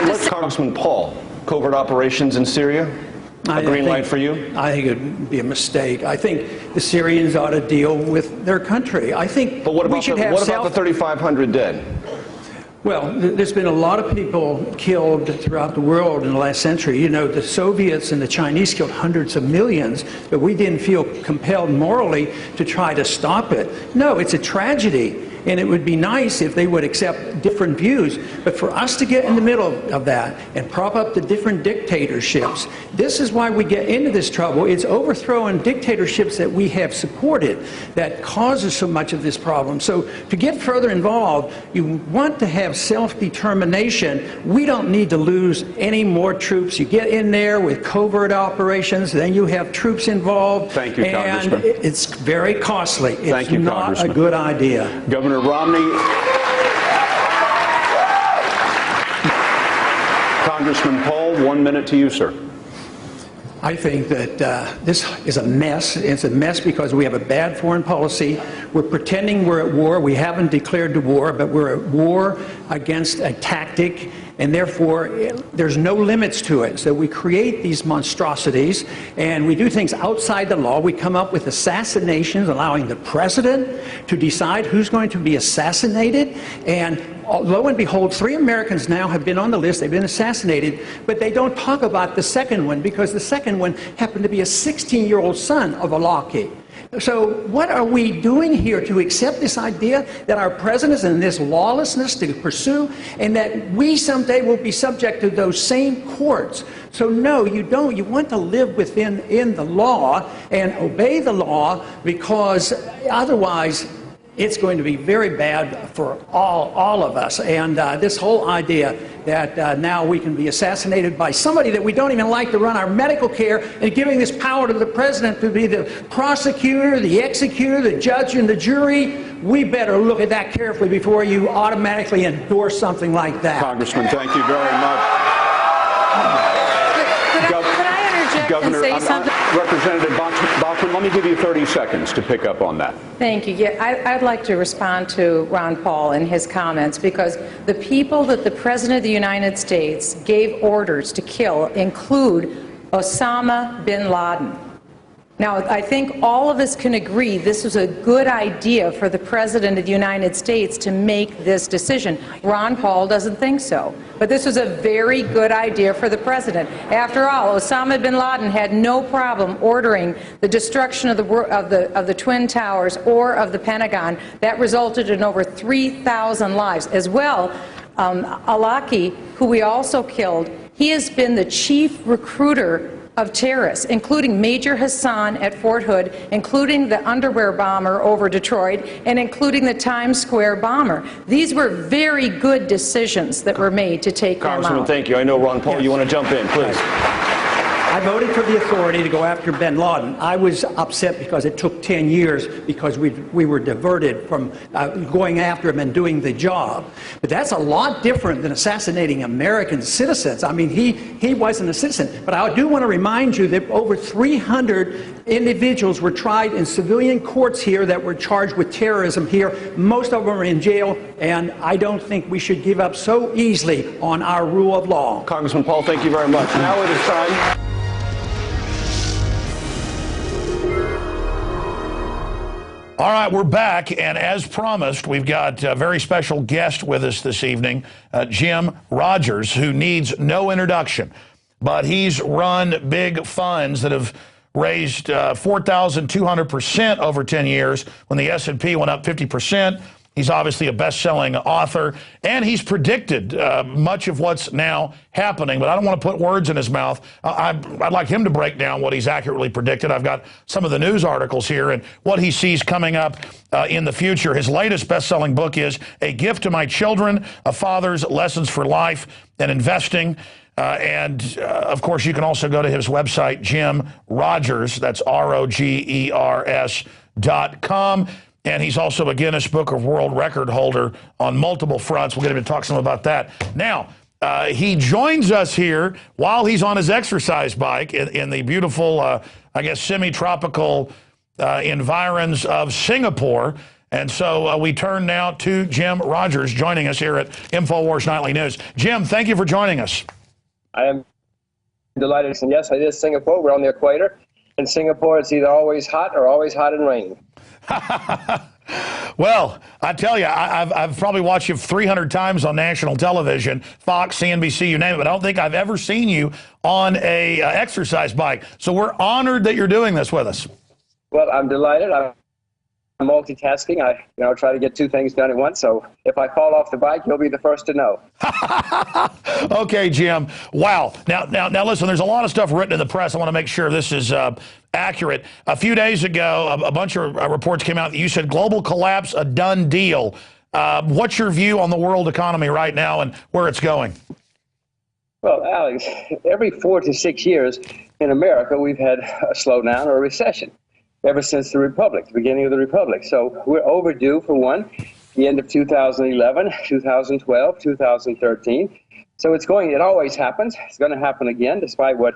something. Let's Congressman Paul, covert operations in Syria. A green light for you? I think it would be a mistake. I think the Syrians ought to deal with their country. I think. But what about the 3,500 dead? Well, there's been a lot of people killed throughout the world in the last century. You know, the Soviets and the Chinese killed hundreds of millions, but we didn't feel compelled morally to try to stop it. No, it's a tragedy. And it would be nice if they would accept different views. But for us to get in the middle of that and prop up the different dictatorships, this is why we get into this trouble. It's overthrowing dictatorships that we have supported that causes so much of this problem. So to get further involved, you want to have self-determination. We don't need to lose any more troops. You get in there with covert operations, then you have troops involved. Thank you, Congressman. And it's very costly. Thank you, It's not a good idea. Governor Romney. Congressman Paul, 1 minute to you, sir. I think that this is a mess. It's a mess because we have a bad foreign policy. We're pretending we're at war. We haven't declared the war, but we're at war against a tactic, and therefore there's no limits to it. So we create these monstrosities, and we do things outside the law. We come up with assassinations, allowing the president to decide who's going to be assassinated, and lo and behold, 3 Americans now have been on the list. They've been assassinated, but they don't talk about the second one because the second one happened to be a 16-year-old son of a Lockheed. So what are we doing here to accept this idea that our president is in this lawlessness to pursue, and that we someday will be subject to those same courts? So no, you don't. You want to live within the law and obey the law, because otherwise it's going to be very bad for all of us. And this whole idea that now we can be assassinated by somebody that we don't even like to run our medical care, and giving this power to the president to be the prosecutor, the executor, the judge, and the jury, we better look at that carefully before you automatically endorse something like that. Congressman, thank you very much. Could I interject Governor, and say something? Representative Bachman, let me give you 30 seconds to pick up on that. Thank you. Yeah, I'd like to respond to Ron Paul and his comments, because the people that the President of the United States gave orders to kill include Osama bin Laden. Now, I think all of us can agree this was a good idea for the President of the United States to make this decision. Ron Paul doesn't think so. But this was a very good idea for the President. After all, Osama bin Laden had no problem ordering the destruction of the Twin Towers or of the Pentagon. That resulted in over 3,000 lives. As well, Alaki, who we also killed, he has been the chief recruiter of terrorists, including Major Hassan at Fort Hood, including the underwear bomber over Detroit, and including the Times Square bomber. These were very good decisions that were made to take them out. Congressman, thank you. I know, Ron Paul, you want to jump in, please. I voted for the authority to go after bin Laden. I was upset because it took 10 years because we were diverted from going after him and doing the job. But that's a lot different than assassinating American citizens. I mean, he wasn't a citizen. But I do want to remind you that over 300 individuals were tried in civilian courts here that were charged with terrorism here. Most of them are in jail, and I don't think we should give up so easily on our rule of law. Congressman Paul, thank you very much. Now it is time. All right, we're back, and as promised, we've got a very special guest with us this evening, Jim Rogers, who needs no introduction, but he's run big funds that have raised 4,200% over 10 years when the S&P went up 50%. He's obviously a best-selling author, and he's predicted much of what's now happening, but I don't want to put words in his mouth. I'd like him to break down what he's accurately predicted. I've got some of the news articles here and what he sees coming up in the future. His latest best-selling book is A Gift to My Children, A Father's Lessons for Life and Investing. Of course, you can also go to his website, Jim Rogers, that's ROGERS.com. And he's also a Guinness Book of World Record holder on multiple fronts. We'll get him to talk some about that. Now, he joins us here while he's on his exercise bike in the beautiful, I guess, semi-tropical environs of Singapore. And so we turn now to Jim Rogers joining us here at Infowars Nightly News. Jim, thank you for joining us. I am delighted. And yes, it is Singapore. We're on the equator. In Singapore, it's either always hot or always hot and raining. Well, I tell you, I've probably watched you 300 times on national television, Fox, CNBC, you name it, but I don't think I've ever seen you on a exercise bike. So we're honored that you're doing this with us. Well, I'm delighted. I'm multitasking. I try to get two things done at once. So if I fall off the bike, you'll be the first to know. Okay, Jim. Wow. Now, listen, there's a lot of stuff written in the press. I want to make sure this is accurate. A few days ago, a bunch of reports came out that you said global collapse, a done deal. What's your view on the world economy right now and where it's going? Well, Alex, every 4 to 6 years in America, we've had a slowdown or a recession ever since the Republic, the beginning of the Republic. So we're overdue for one, the end of 2011, 2012, 2013. So it always happens. It's going to happen again, despite what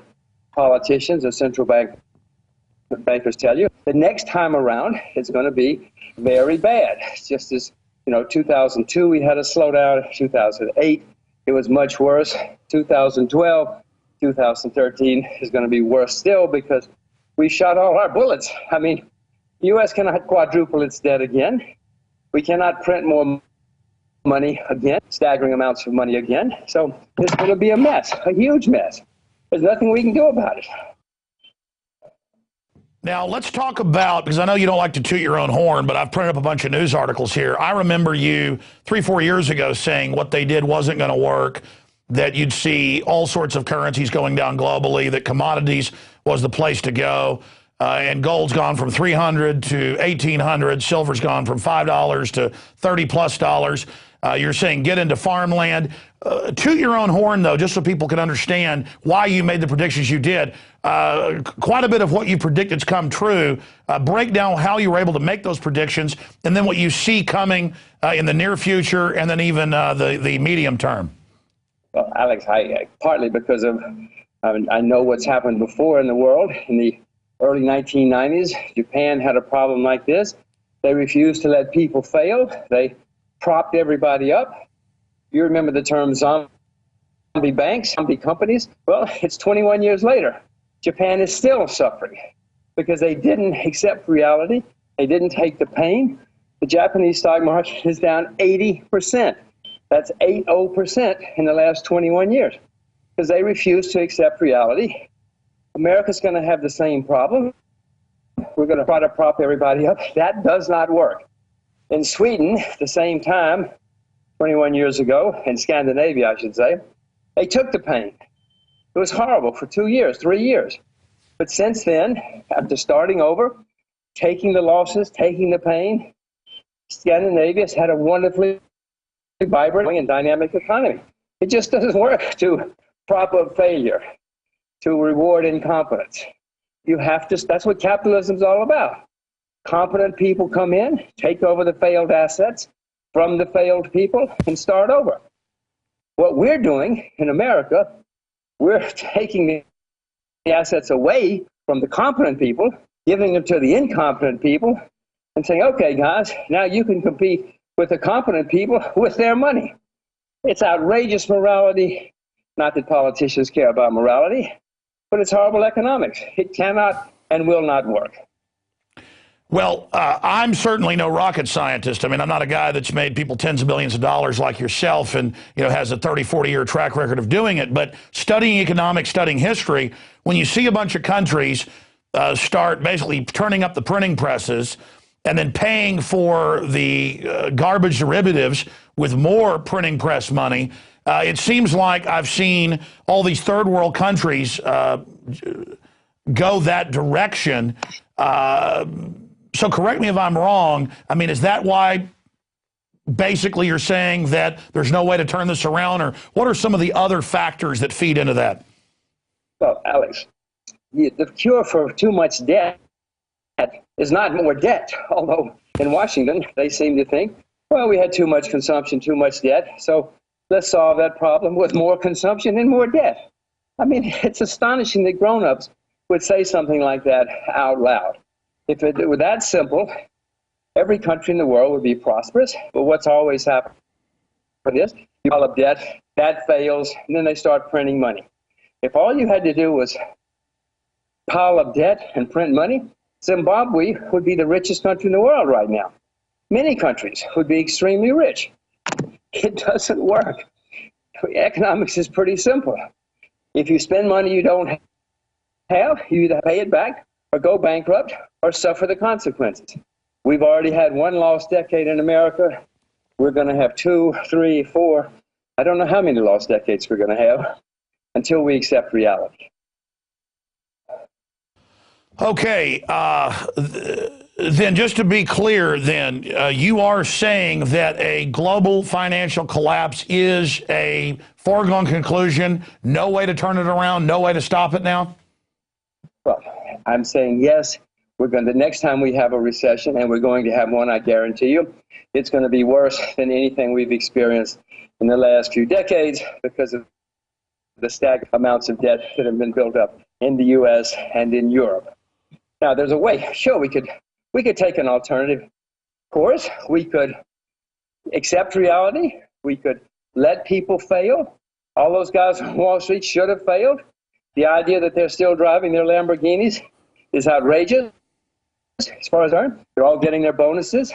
politicians or central bankers tell you. The next time around, it's going to be very bad. It's just as, 2002, we had a slowdown. 2008, it was much worse. 2012, 2013 is going to be worse still because we shot all our bullets. I mean, the U.S. cannot quadruple its debt again. We cannot print more money again, staggering amounts of money again. So it's going to be a mess, a huge mess. There's nothing we can do about it. Now, let's talk about, because I know you don't like to toot your own horn, but I've printed up a bunch of news articles here. I remember you 3-4 years ago saying what they did wasn't going to work, that you'd see all sorts of currencies going down globally, that commodities was the place to go. And gold's gone from $300 to $1,800. Silver's gone from $5 to $30+. You're saying get into farmland. Toot your own horn, though, just so people can understand why you made the predictions you did. Quite a bit of what you predicted's come true. Break down how you were able to make those predictions and then what you see coming in the near future and then even the medium term. Well, Alex, partly because of I know what's happened before in the world. In the early 1990s, Japan had a problem like this. They refused to let people fail. They propped everybody up. You remember the term zombie banks, zombie companies? Well, it's 21 years later. Japan is still suffering because they didn't accept reality. They didn't take the pain. The Japanese stock market is down 80%. That's 80% in the last 21 years because they refuse to accept reality. America's going to have the same problem. We're going to try to prop everybody up. That does not work. In Sweden, at the same time, 21 years ago, in Scandinavia, I should say, they took the pain. It was horrible for 2 years, 3 years. But since then, after starting over, taking the losses, taking the pain, Scandinavia's had a wonderfully vibrant and dynamic economy. It just doesn't work to prop up failure. to reward incompetence. You have to, that's what capitalism's all about. Competent people come in, take over the failed assets from the failed people, and start over. What we're doing in America, we're taking the assets away from the competent people, giving them to the incompetent people, and saying, okay, guys, now you can compete with the competent people with their money. It's outrageous morality. Not that politicians care about morality, but it's horrible economics. It cannot and will not work. Well, I'm certainly no rocket scientist. I mean, I'm not a guy that's made people tens of millions of dollars like yourself and, you know, has a 30, 40-year track record of doing it. But studying economics, studying history, when you see a bunch of countries start basically turning up the printing presses and then paying for the garbage derivatives with more printing press money, it seems like I've seen all these third world countries go that direction. So correct me if I'm wrong. I mean, is that why basically you're saying that there's no way to turn this around? Or what are some of the other factors that feed into that? Well, Alex, the cure for too much debt is not more debt. Although in Washington, they seem to think, well, we had too much consumption, too much debt. So let's solve that problem with more consumption and more debt. I mean, it's astonishing that grown-ups would say something like that out loud. If it were that simple, every country in the world would be prosperous. But what's always happened is you pile up debt, that fails, and then they start printing money. If all you had to do was pile up debt and print money, Zimbabwe would be the richest country in the world right now. Many countries would be extremely rich. It doesn't work. Economics is pretty simple. If you spend money you don't have, you either pay it back or go bankrupt or suffer the consequences. We've already had one lost decade in America. We're going to have 2, 3, 4. I don't know how many lost decades we're going to have until we accept reality. Okay, then just to be clear, then, you are saying that a global financial collapse is a foregone conclusion, no way to turn it around, no way to stop it now? Well, I'm saying yes. The next time we have a recession, and we're going to have one, I guarantee you, it's going to be worse than anything we've experienced in the last few decades because of the staggering amounts of debt that have been built up in the U.S. and in Europe. Now, there's a way. Sure, we could take an alternative course. We could accept reality. We could let people fail. All those guys on Wall Street should have failed. The idea that they're still driving their Lamborghinis is outrageous. As far as I'm concerned, they're all getting their bonuses.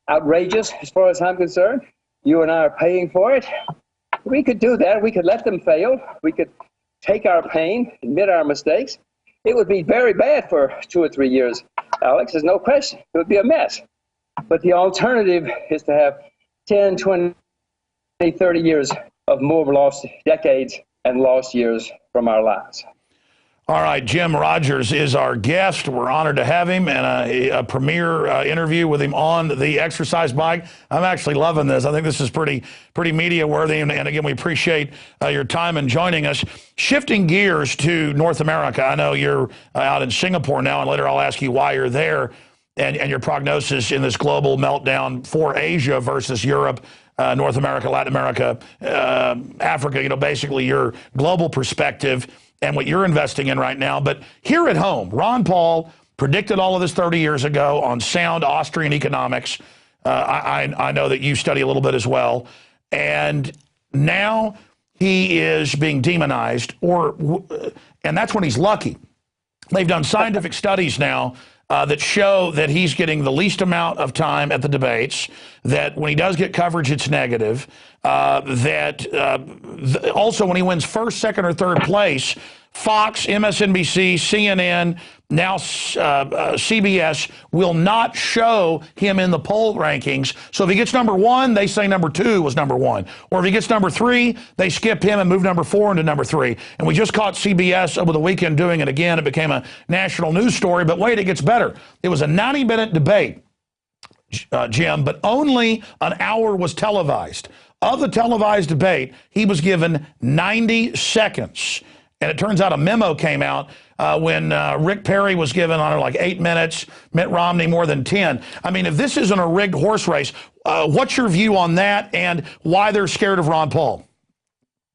Outrageous, as far as I'm concerned. You and I are paying for it. We could do that. We could let them fail. We could take our pain, admit our mistakes. It would be very bad for 2 or 3 years, Alex. There's no question. It would be a mess. But the alternative is to have 10, 20, 30 years of more lost decades and lost years from our lives. All right, Jim Rogers is our guest. We're honored to have him and a premiere interview with him on the exercise bike. I'm actually loving this. I think this is pretty media worthy. And again, we appreciate your time and joining us. Shifting gears to North America. I know you're out in Singapore now, and later I'll ask you why you're there and your prognosis in this global meltdown for Asia versus Europe, North America, Latin America, Africa, you know, basically your global perspective and what you're investing in right now. But here at home, Ron Paul predicted all of this 30 years ago on sound Austrian economics. I know that you study a little bit as well. And now he is being demonized, and that's when he's lucky. They've done scientific studies now that show that he's getting the least amount of time at the debates, that when he does get coverage, it's negative, also when he wins first, second, or third place, Fox, MSNBC, CNN, now CBS will not show him in the poll rankings. So if he gets number 1, they say number 2 was number 1. Or if he gets number 3, they skip him and move number 4 into number 3. And we just caught CBS over the weekend doing it again. It became a national news story. But wait, it gets better. It was a 90-minute debate, Jim, but only an hour was televised. Of the televised debate, he was given 90 seconds. And it turns out a memo came out when Rick Perry was given, I don't know, like 8 minutes, Mitt Romney more than 10. I mean, if this isn't a rigged horse race, what's your view on that and why they're scared of Ron Paul?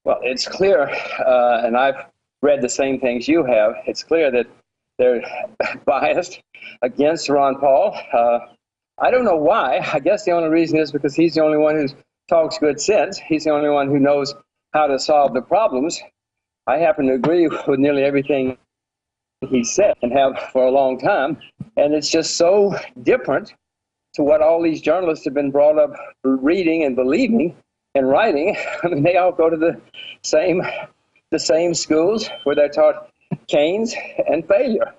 Well, it's clear, and I've read the same things you have. It's clear that they're biased against Ron Paul. I don't know why. I guess the only reason is because he's the only one who talks good sense. He's the only one who knows how to solve the problems. I happen to agree with nearly everything he said and have for a long time. And it's just so different to what all these journalists have been brought up reading and believing and writing. I mean, they all go to the same schools where they're taught Keynes and failure.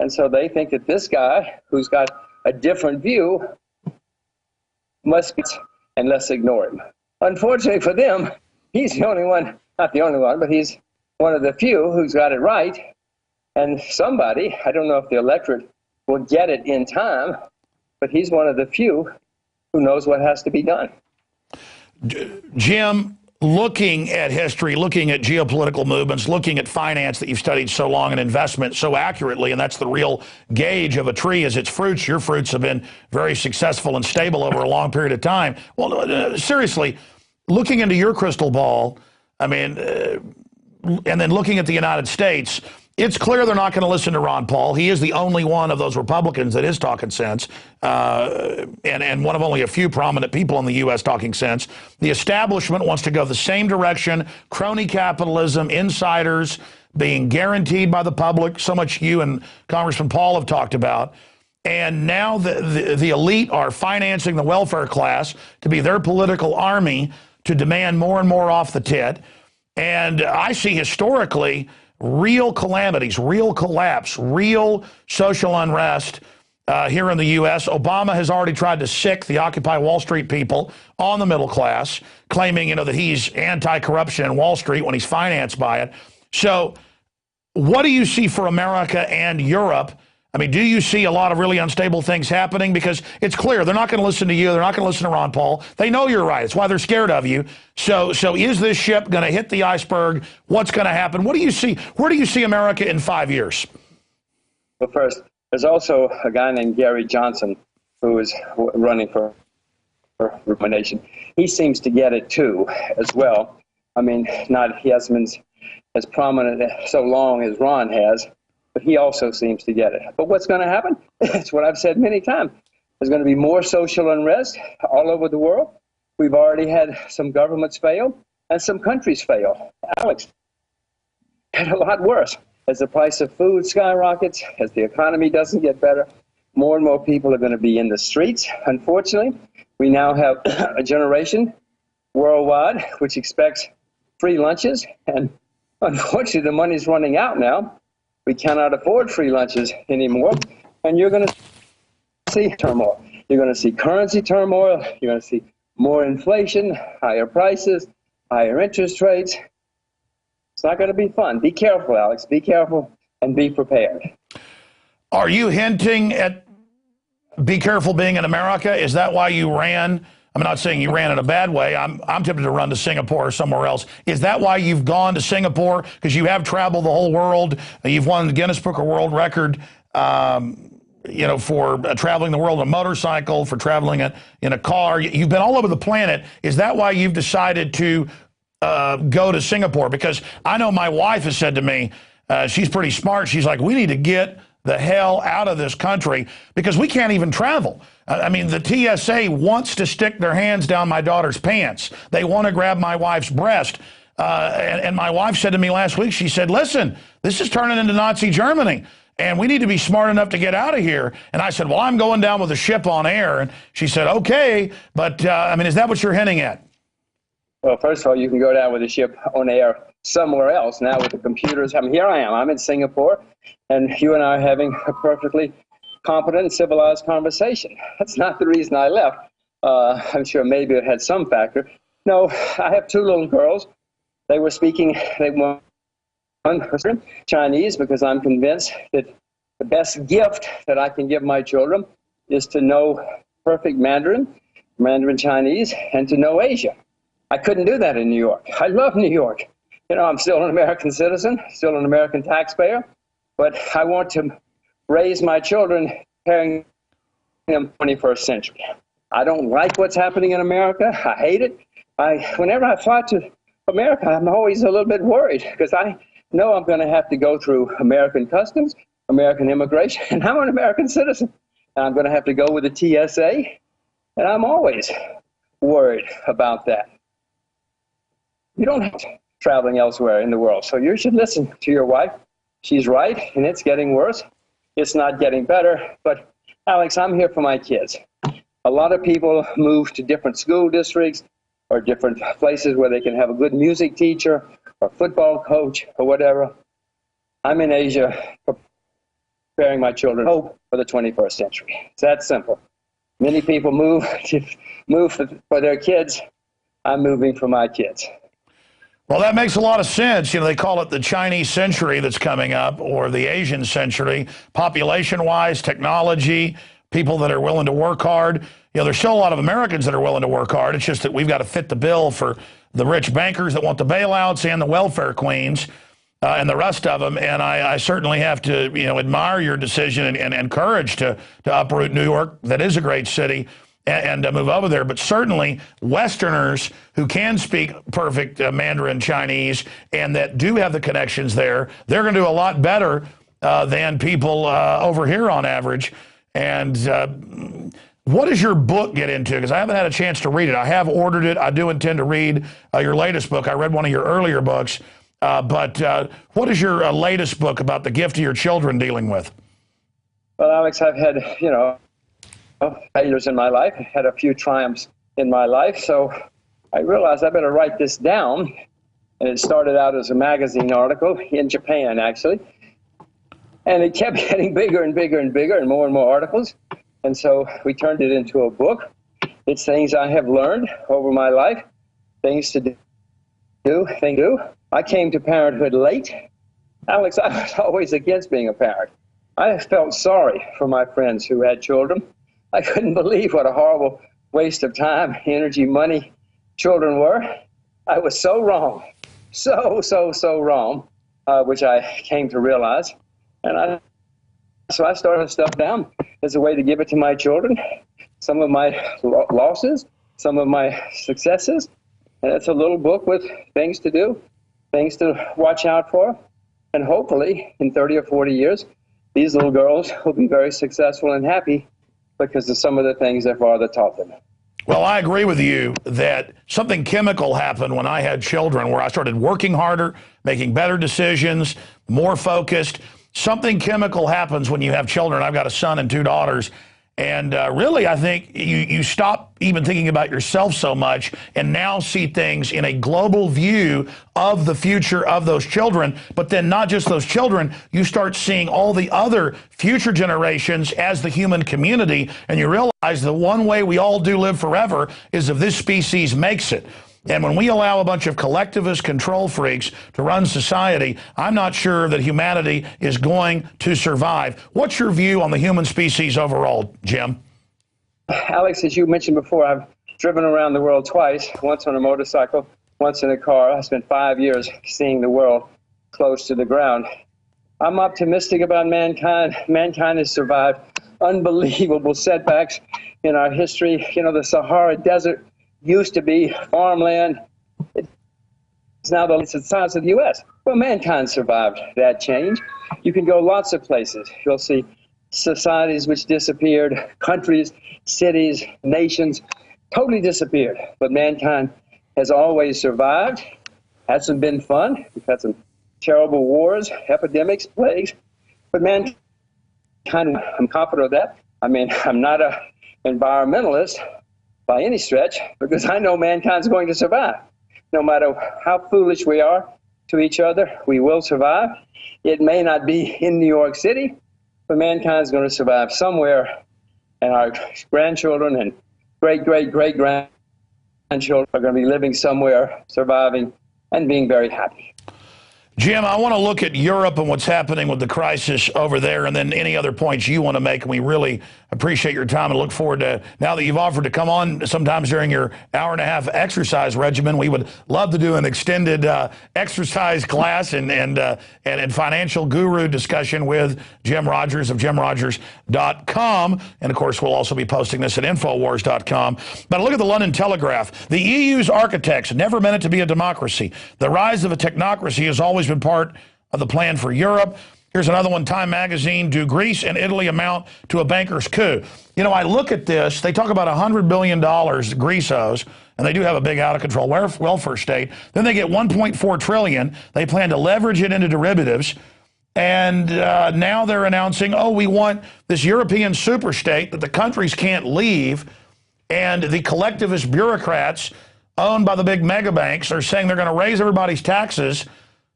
And so they think that this guy who's got a different view must be, and let's ignore him. Unfortunately for them, he's the only one, not the only one, but he's one of the few who's got it right. And somebody, I don't know if the electorate will get it in time, but he's one of the few who knows what has to be done. Jim, looking at history, looking at geopolitical movements, looking at finance that you've studied so long and investment so accurately, and that's the real gauge of a tree is its fruits. Your fruits have been very successful and stable over a long period of time. Well, seriously, looking into your crystal ball, I mean, and then looking at the United States, it's clear they're not going to listen to Ron Paul. He is the only one of those Republicans that is talking sense, and one of only a few prominent people in the U.S. talking sense. The establishment wants to go the same direction, crony capitalism, insiders being guaranteed by the public, so much you and Congressman Paul have talked about. And now the elite are financing the welfare class to be their political army to demand more and more off the tit. And I see historically real calamities, real collapse, real social unrest here in the U.S. Obama has already tried to sick the Occupy Wall Street people on the middle class, claiming, that he's anti-corruption in Wall Street when he's financed by it. So what do you see for America and Europe? I mean, do you see a lot of really unstable things happening? Because it's clear they're not going to listen to you. They're not going to listen to Ron Paul. They know you're right. It's why they're scared of you. So is this ship going to hit the iceberg? What's going to happen? What do you see? Where do you see America in 5 years? Well, first, there's also a guy named Gary Johnson who is running for nomination. He seems to get it, too, as well. I mean, he hasn't been as prominent so long as Ron has, but he also seems to get it. But what's going to happen? It's what I've said many times. There's going to be more social unrest all over the world. We've already had some governments fail and some countries fail. Alex, and a lot worse. As the price of food skyrockets, as the economy doesn't get better, more and more people are going to be in the streets. Unfortunately, we now have a generation worldwide which expects free lunches. And unfortunately, the money's running out now. We cannot afford free lunches anymore, and you're going to see turmoil. You're going to see currency turmoil. You're going to see more inflation, higher prices, higher interest rates. It's not going to be fun. Be careful, Alex. Be careful and be prepared. Are you hinting at be careful being in America? Is that why you ran? I'm not saying you ran in a bad way. I'm tempted to run to Singapore or somewhere else. Is that why you've gone to Singapore? Because you have traveled the whole world. You've won the Guinness Book of World Record, for traveling the world on a motorcycle, for traveling in a car. You've been all over the planet. Is that why you've decided to go to Singapore? Because I know my wife has said to me, she's pretty smart. She's like, we need to get the hell out of this country because we can't even travel. I mean, the TSA wants to stick their hands down my daughter's pants. They want to grab my wife's breast. And my wife said to me last week, she said, listen, this is turning into Nazi Germany, and we need to be smart enough to get out of here. And I said, well, I'm going down with a ship on air. And she said, okay, but is that what you're hinting at? Well, first of all, you can go down with a ship on air somewhere else now with the computers. I mean, here I am. I'm in Singapore, and you and I are having a perfectly competent and civilized conversation. That's not the reason I left. I'm sure maybe it had some factor. No, I have two little girls. They were speaking, one Chinese, because I'm convinced that the best gift that I can give my children is to know perfect Mandarin Chinese, and to know Asia. I couldn't do that in New York. I love New York. You know, I'm still an American citizen, still an American taxpayer, but I want to raise my children carrying them 21st century. I don't like what's happening in America. I hate it. Whenever I fly to America, I'm always a little bit worried because I know I'm going to have to go through American customs, American immigration, and I'm an American citizen. And I'm going to have to go with the TSA, and I'm always worried about that. You don't have to traveling elsewhere in the world, so you should listen to your wife. She's right, and it's getting worse. It's not getting better, but Alex, I'm here for my kids. A lot of people move to different school districts or different places where they can have a good music teacher or football coach or whatever. I'm in Asia preparing my children hope for the 21st century. It's that simple. Many people move for their kids. I'm moving for my kids. Well, that makes a lot of sense. You know, they call it the Chinese century that's coming up, or the Asian century, population-wise, technology, people that are willing to work hard. You know, there's still a lot of Americans that are willing to work hard. It's just that we've got to fit the bill for the rich bankers that want the bailouts and the welfare queens and the rest of them. And I certainly have to, you know, admire your decision and courage to uproot New York. That is a great city. And move over there. But certainly Westerners who can speak perfect Mandarin Chinese and that do have the connections there, they're going to do a lot better than people over here on average. And what does your book get into? Because I haven't had a chance to read it. I have ordered it. I do intend to read your latest book. I read one of your earlier books. But what is your latest book about the gift of your children dealing with? Well, Alex, I've had, you know, failures in my life. I had a few triumphs in my life, so I realized I better write this down. And it started out as a magazine article in Japan, actually. And it kept getting bigger and bigger and bigger and more articles. And so we turned it into a book. It's things I have learned over my life, things to do. I came to parenthood late. Alex, I was always against being a parent. I felt sorry for my friends who had children. I couldn't believe what a horrible waste of time, energy, money children were. I was so wrong, so wrong, which I came to realize. And so I started stuff down as a way to give it to my children, some of my losses, some of my successes. And it's a little book with things to do, things to watch out for. And hopefully in 30 or 40 years, these little girls will be very successful and happy because of some of the things their father taught them. Well, I agree with you that something chemical happened when I had children where I started working harder, making better decisions, more focused. Something chemical happens when you have children. I've got a son and two daughters. And really, I think you stop even thinking about yourself so much and now see things in a global view of the future of those children. But then not just those children, you start seeing all the other future generations as the human community. And you realize the one way we all do live forever is if this species makes it. And when we allow a bunch of collectivist control freaks to run society, I'm not sure that humanity is going to survive. What's your view on the human species overall, Jim? Alex, as you mentioned before, I've driven around the world twice, once on a motorcycle, once in a car. I spent 5 years seeing the world close to the ground. I'm optimistic about mankind. Mankind has survived unbelievable setbacks in our history. You know, the Sahara Desert used to be farmland. It's now the size of the U.S. Well, mankind survived that change. You can go lots of places. You'll see societies which disappeared, countries, cities, nations, totally disappeared. But mankind has always survived. Hasn't been fun. We've had some terrible wars, epidemics, plagues. But mankind, I'm confident of that. I mean, I'm not an environmentalist by any stretch, because I know mankind's going to survive. No matter how foolish we are to each other, we will survive. It may not be in New York City, but mankind's going to survive somewhere, and our grandchildren and great-great-great-grandchildren are going to be living somewhere, surviving, and being very happy. Jim, I want to look at Europe and what's happening with the crisis over there, and then any other points you want to make. And we really appreciate your time and look forward to, now that you've offered to come on sometimes during your hour-and-a-half exercise regimen, we would love to do an extended exercise class and financial guru discussion with Jim Rogers of jimrogers.com. And, of course, we'll also be posting this at Infowars.com. But look at the London Telegraph. The EU's architects never meant it to be a democracy. The rise of a technocracy has always been part of the plan for Europe. Here's another one, Time Magazine. Do Greece and Italy amount to a banker's coup? You know, I look at this. They talk about $100 billion Greece owes, and they do have a big out-of-control welfare state. Then they get $1.4 trillion. They plan to leverage it into derivatives. And now they're announcing, oh, we want this European superstate that the countries can't leave. And the collectivist bureaucrats owned by the big mega banks are saying they're going to raise everybody's taxes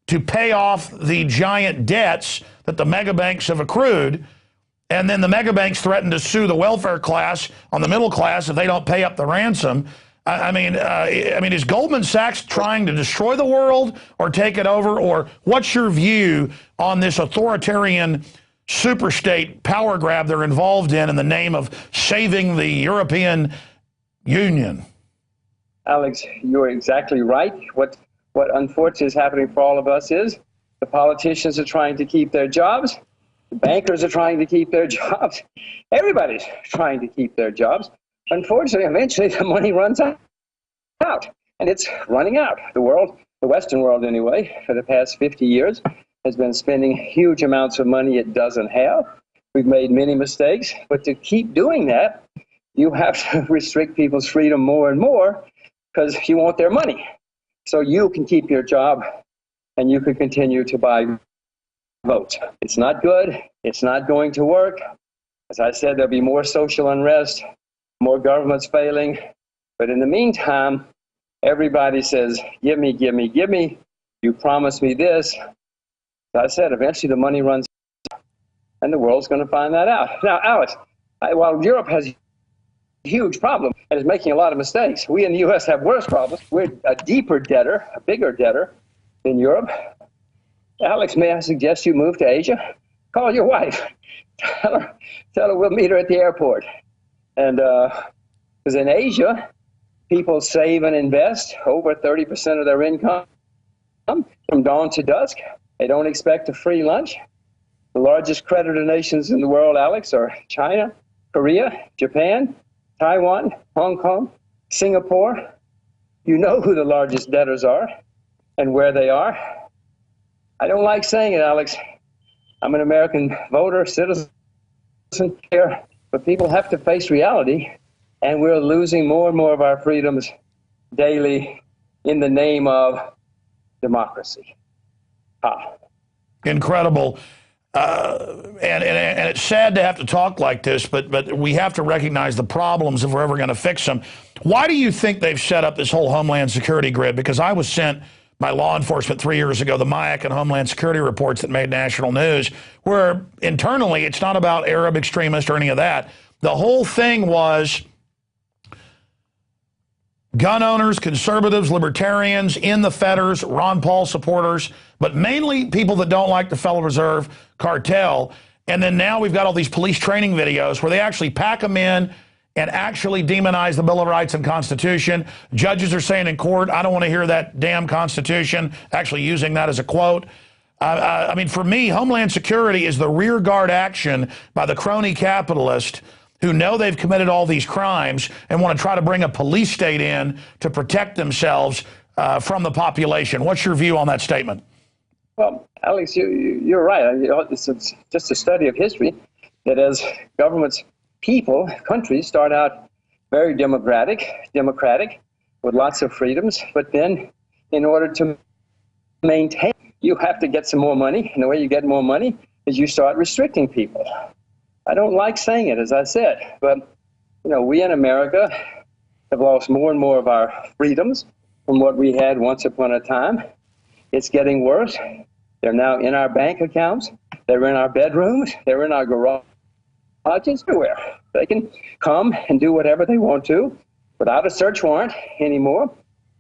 to pay off the giant debts that the mega banks have accrued. And then the mega banks threaten to sue the welfare class on the middle class if they don't pay up the ransom. I mean, is Goldman Sachs trying to destroy the world or take it over? Or what's your view on this authoritarian superstate power grab they're involved in the name of saving the European Union? Alex, you're exactly right. What unfortunately is happening for all of us is the politicians are trying to keep their jobs. The bankers are trying to keep their jobs. Everybody's trying to keep their jobs. Unfortunately, eventually the money runs out. And it's running out. The world, the Western world anyway, for the past 50 years has been spending huge amounts of money it doesn't have. We've made many mistakes. But to keep doing that, you have to restrict people's freedom more and more because you want their money. So you can keep your job and you can continue to buy votes. It's not good. It's not going to work. As I said, there'll be more social unrest, more governments failing. But in the meantime, everybody says, give me, give me, give me. You promised me this. As I said, eventually the money runs out, and the world's going to find that out. Now, Alex, while Europe has a huge problem and is making a lot of mistakes, we in the U.S. have worse problems. We're a deeper debtor, a bigger debtor than Europe. Alex, may I suggest you move to Asia? Call your wife. Tell her we'll meet her at the airport. And because in Asia, people save and invest over 30% of their income from dawn to dusk. They don't expect a free lunch. The largest creditor nations in the world, Alex, are China, Korea, Japan, Taiwan, Hong Kong, Singapore. You know who the largest debtors are and where they are. I don't like saying it, Alex. I'm an American voter, citizen here, but people have to face reality, and we're losing more and more of our freedoms daily in the name of democracy. Incredible. And it's sad to have to talk like this, but we have to recognize the problems if we're ever going to fix them. Why do you think they've set up this whole Homeland Security grid? Because I was sent by law enforcement 3 years ago the MIAC and Homeland Security reports that made national news, where internally it's not about Arab extremists or any of that. The whole thing was gun owners, conservatives, libertarians, in the fetters, Ron Paul supporters, but mainly people that don't like the Federal Reserve cartel. And then now we've got all these police training videos where they actually pack them in and actually demonize the Bill of Rights and Constitution. Judges are saying in court, I don't want to hear that damn Constitution, actually using that as a quote. I mean, for me, Homeland Security is the rear guard action by the crony capitalist who know they've committed all these crimes and want to try to bring a police state in to protect themselves from the population. What's your view on that statement? Well, Alex, you're right. It's just a study of history that as governments, people, countries start out very democratic with lots of freedoms, but then in order to maintain, you have to get some more money. And the way you get more money is you start restricting people. I don't like saying it, as I said, but we in America have lost more and more of our freedoms from what we had once upon a time. It's getting worse. They're now in our bank accounts. They're in our bedrooms. They're in our garages, everywhere. They can come and do whatever they want to without a search warrant anymore.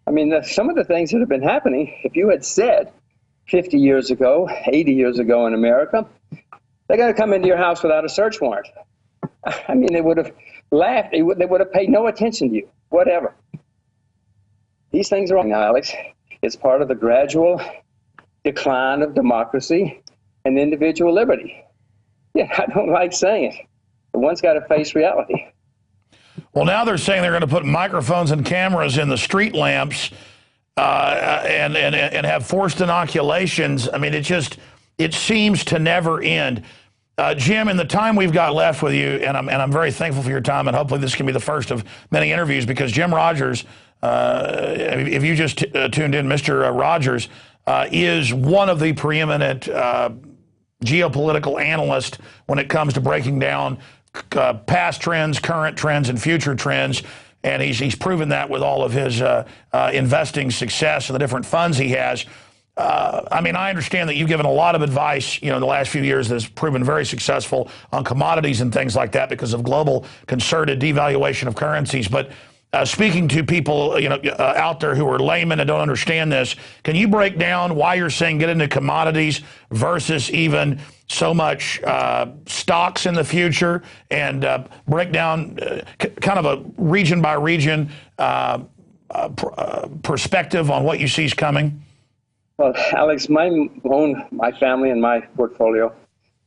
I mean, some of the things that have been happening, if you had said 50 years ago, 80 years ago in America, they're going to come into your house without a search warrant. I mean, they would have laughed. They would have paid no attention to you, whatever. These things are wrong now, Alex. It's part of the gradual decline of democracy and individual liberty. Yeah, I don't like saying it, but one's got to face reality. Well, now they're saying they're going to put microphones and cameras in the street lamps and have forced inoculations. I mean, it seems to never end. Jim, in the time we've got left with you, and I'm very thankful for your time, and hopefully this can be the first of many interviews, because Jim Rogers, if you just tuned in, Mr. Rogers is one of the preeminent geopolitical analysts when it comes to breaking down past trends, current trends, and future trends. And he's proven that with all of his investing success and the different funds he has. I mean, I understand that you've given a lot of advice, in the last few years that's proven very successful on commodities and things like that because of global concerted devaluation of currencies. But speaking to people, out there who are laymen and don't understand this, can you break down why you're saying get into commodities versus even so much stocks in the future, and break down kind of a region by region perspective on what you see is coming? Well, Alex, my family and my portfolio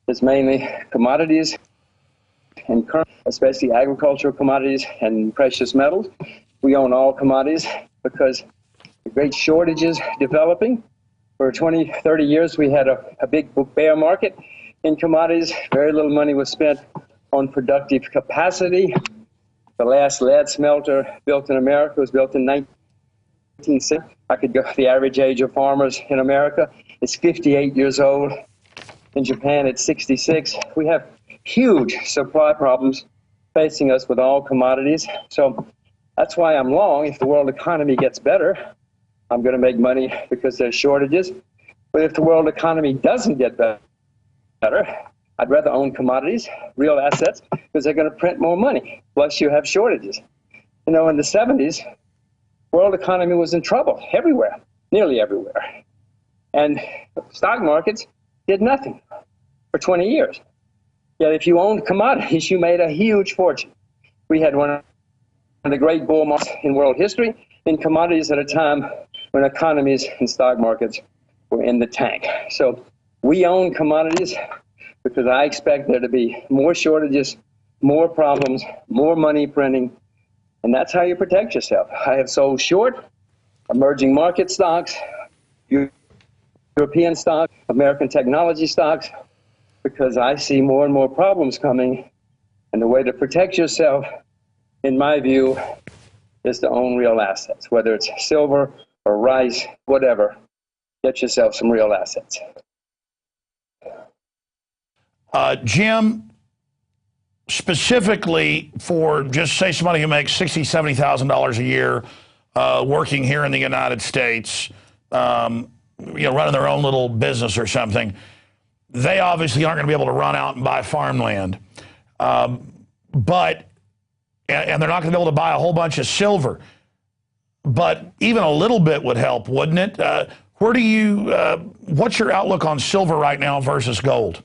is mainly commodities and current, especially agricultural commodities and precious metals. We own all commodities because the great shortages developing. For 20, 30 years, we had a big bear market in commodities. Very little money was spent on productive capacity. The last lead smelter built in America was built in 1960. I could go, the average age of farmers in America is 58 years old. In Japan, it's 66. We have huge supply problems facing us with all commodities. So that's why I'm long. If the world economy gets better, I'm going to make money because there's shortages. But if the world economy doesn't get better, I'd rather own commodities, real assets, because they're going to print more money. Plus, you have shortages. In the 70s, world economy was in trouble everywhere, nearly everywhere. And stock markets did nothing for 20 years. Yet if you owned commodities, you made a huge fortune. We had one of the great bull markets in world history in commodities at a time when economies and stock markets were in the tank. So we own commodities because I expect there to be more shortages, more problems, more money printing, and that's how you protect yourself. I have sold short emerging market stocks, European stocks, American technology stocks, because I see more and more problems coming. And the way to protect yourself, in my view, is to own real assets, whether it's silver or rice, whatever. Get yourself some real assets. Jim, specifically for just say somebody who makes $60,000, $70,000 a year working here in the United States, running their own little business or something, they obviously aren't going to be able to run out and buy farmland. But they're not going to be able to buy a whole bunch of silver. But even a little bit would help, wouldn't it? What's your outlook on silver right now versus gold?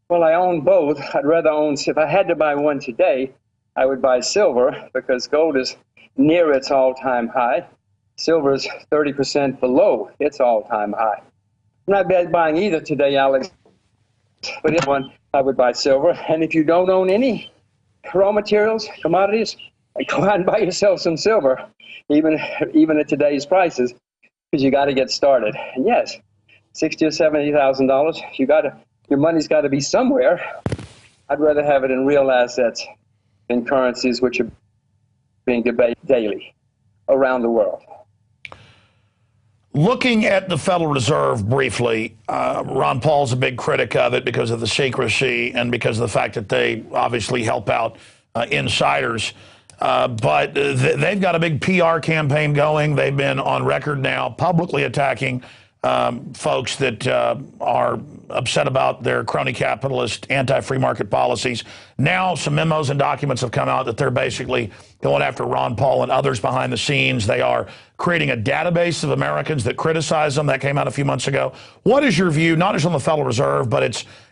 Well, I own both. I'd rather own, if I had to buy one today, I would buy silver because gold is near its all-time high. Silver is 30% below its all-time high. I'm not buying either today, Alex, but if one, I would buy silver. And if you don't own any raw materials, commodities, go out and buy yourself some silver, even at today's prices, because you got to get started. And yes, $60,000 or $70,000, your money's got to be somewhere. I'd rather have it in real assets than currencies which are being debated daily around the world. Looking at the Federal Reserve briefly, Ron Paul's a big critic of it because of the secrecy and because of the fact that they obviously help out insiders. But they've got a big PR campaign going. They've been on record now publicly attacking folks that are upset about their crony capitalist anti-free market policies. Now some memos and documents have come out that they're basically going after Ron Paul and others behind the scenes. They are creating a database of Americans that criticize them. That came out a few months ago. What is your view, not just on the Federal Reserve, but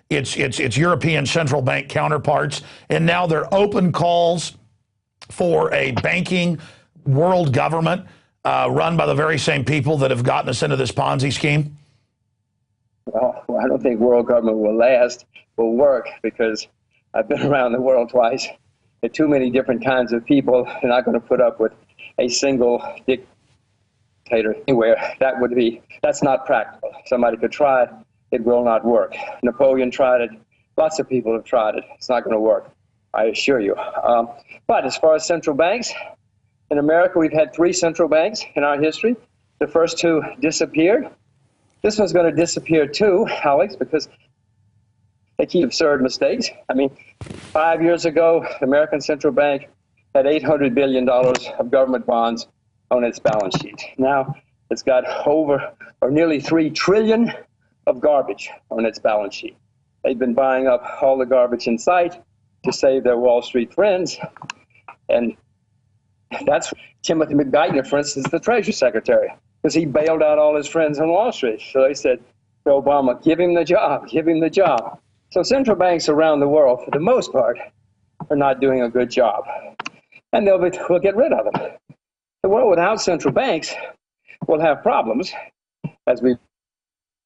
its European central bank counterparts, and now they're open calls for a banking world government run by the very same people that have gotten us into this Ponzi scheme? Well, I don't think world government will work, because I've been around the world twice. There are too many different kinds of people. They're not going to put up with a single dictator anywhere. That's not practical. Somebody could try it. It will not work. Napoleon tried it. Lots of people have tried it. It's not going to work, I assure you. But as far as central banks, in America, we've had 3 central banks in our history. The first 2 disappeared. This one's going to disappear too, Alex, because they keep absurd mistakes. I mean, 5 years ago, the American Central Bank had $800 billion of government bonds on its balance sheet. Now it's got nearly $3 trillion of garbage on its balance sheet. They've been buying up all the garbage in sight to save their Wall Street friends. And that's Timothy McGeithner, for instance, the Treasury Secretary, because he bailed out all his friends on Wall Street. So they said to Obama, give him the job, give him the job. So central banks around the world, for the most part, are not doing a good job. And we'll get rid of them. The world without central banks will have problems, as we've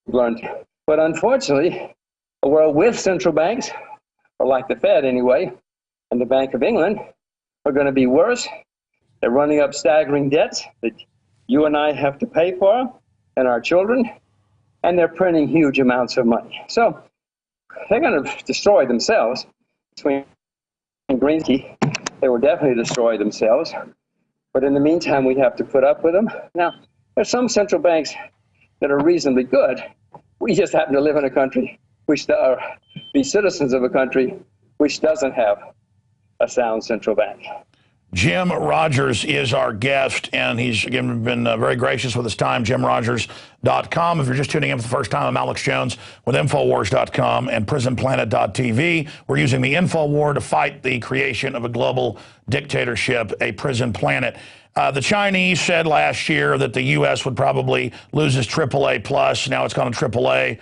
learned. But unfortunately, a world with central banks, or like the Fed anyway, and the Bank of England, are going to be worse. They're running up staggering debts that you and I have to pay for, and our children, and they're printing huge amounts of money. So they're going to destroy themselves. Between Greensky, they will definitely destroy themselves. But in the meantime, we have to put up with them. Now, there's some central banks that are reasonably good. We just happen to live in a country, be citizens of a country which doesn't have a sound central bank. Jim Rogers is our guest, and he's again been very gracious with his time. JimRogers.com. If you're just tuning in for the first time, I'm Alex Jones with Infowars.com and PrisonPlanet.tv. We're using the Infowar to fight the creation of a global dictatorship, a prison planet. The Chinese said last year that the U.S. would probably lose its AAA plus. Now it's gone to AAA.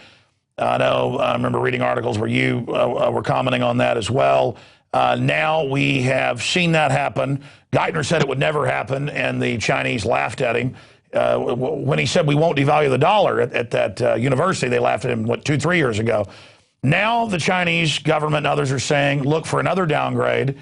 I remember reading articles where you were commenting on that as well. Now we have seen that happen. Geithner said it would never happen, and the Chinese laughed at him. When he said we won't devalue the dollar at that university, they laughed at him, 2-3 years ago. Now the Chinese government and others are saying, look for another downgrade.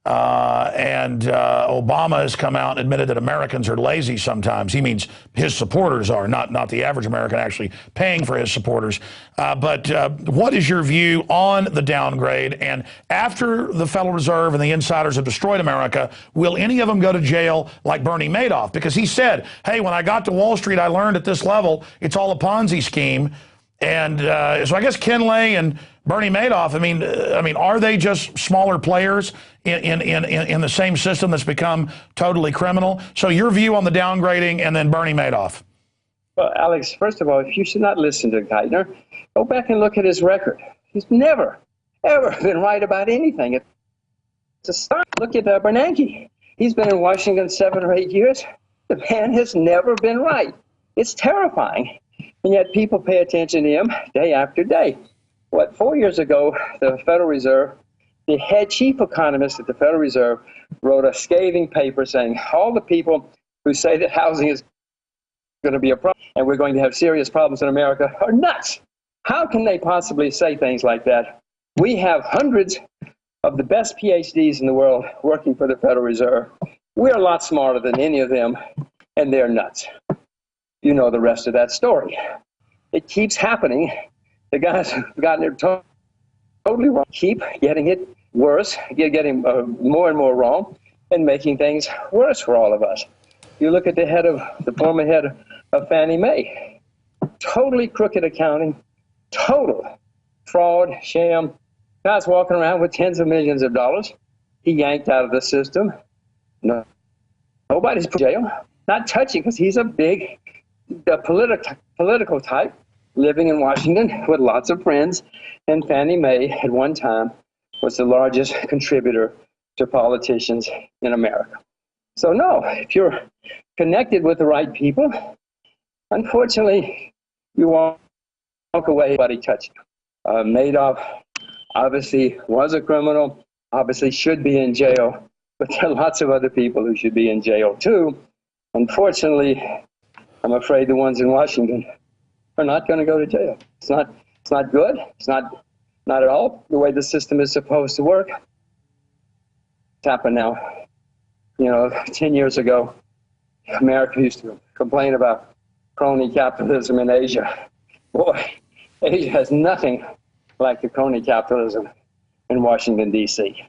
And Obama has come out and admitted that Americans are lazy sometimes. He means his supporters are, not the average American actually paying for his supporters. But what is your view on the downgrade? And after the Federal Reserve and the insiders have destroyed America, will any of them go to jail like Bernie Madoff? Because he said, hey, when I got to Wall Street, I learned at this level, it's all a Ponzi scheme. And so I guess Ken Lay and Bernie Madoff, I mean, are they just smaller players in the same system that's become totally criminal? So your view on the downgrading and then Bernie Madoff. Well, Alex, first of all, you should not listen to Geithner. Go back and look at his record. He's never, ever been right about anything. It's a start. Look at Bernanke. He's been in Washington 7 or 8 years. The man has never been right. It's terrifying. And yet people pay attention to him day after day. 4 years ago, the Federal Reserve, the head chief economist at the Federal Reserve, wrote a scathing paper saying all the people who say that housing is going to be a problem and we're going to have serious problems in America are nuts. How can they possibly say things like that? We have hundreds of the best PhDs in the world working for the Federal Reserve. We're a lot smarter than any of them, and they're nuts. You know the rest of that story. It keeps happening. The guys have gotten it totally wrong, keep getting it worse, getting more and more wrong, and making things worse for all of us. You look at the former head of Fannie Mae, totally crooked accounting, total fraud, sham. Guys walking around with tens of millions of dollars. He yanked out of the system. No, nobody's in jail. Not touching, because he's a big political type. living in Washington with lots of friends, and Fannie Mae at one time was the largest contributor to politicians in America. So no, if you're connected with the right people, unfortunately, you walk away, nobody touched you. Madoff obviously was a criminal, obviously should be in jail, but there are lots of other people who should be in jail too. Unfortunately, I'm afraid the ones in Washington are not going to go to jail. It's not good. It's not at all the way the system is supposed to work. It's happened now. 10 years ago, America used to complain about crony capitalism in Asia. Boy, Asia has nothing like the crony capitalism in Washington, D.C.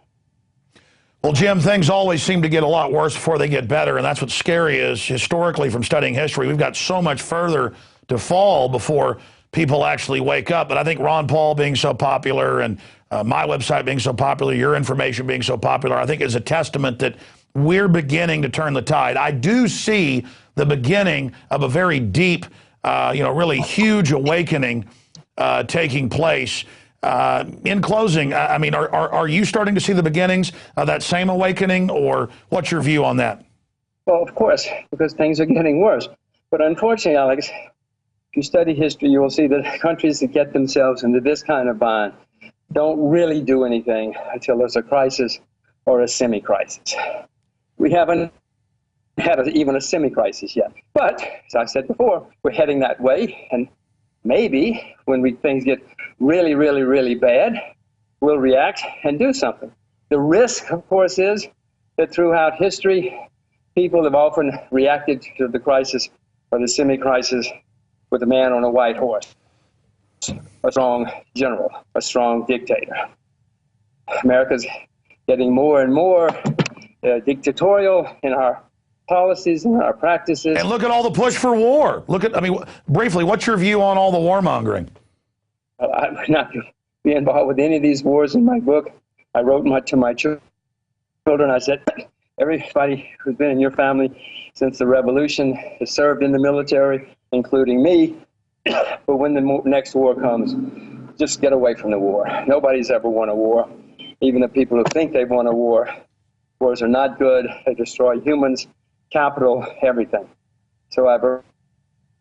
Well, Jim, things always seem to get a lot worse before they get better, and that's what's scary is, historically, from studying history, we've got so much further to fall before people actually wake up. But I think Ron Paul being so popular and my website being so popular, your information being so popular, I think is a testament that we're beginning to turn the tide. I do see the beginning of a very deep, really huge awakening taking place. In closing, I mean, are you starting to see the beginnings of that same awakening, or what's your view on that? Well, of course, because things are getting worse. But unfortunately, Alex, if you study history, you will see that countries that get themselves into this kind of bind don't really do anything until there's a crisis or a semi-crisis. We haven't had even a semi-crisis yet. But, as I said before, we're heading that way, and maybe when things get really, really, really bad, we'll react and do something. The risk, of course, is that throughout history, people have often reacted to the crisis or the semi-crisis with a man on a white horse, a strong general, a strong dictator. America's getting more and more dictatorial in our policies and our practices. And look at all the push for war. Briefly, what's your view on all the warmongering? I would not be involved with any of these wars. In my book, I wrote to my children, I said, everybody who's been in your family since the revolution has served in the military, including me. But when the next war comes, just get away from the war. Nobody's ever won a war. Even the people who think they've won a war, wars are not good. They destroy humans, capital, everything. So I've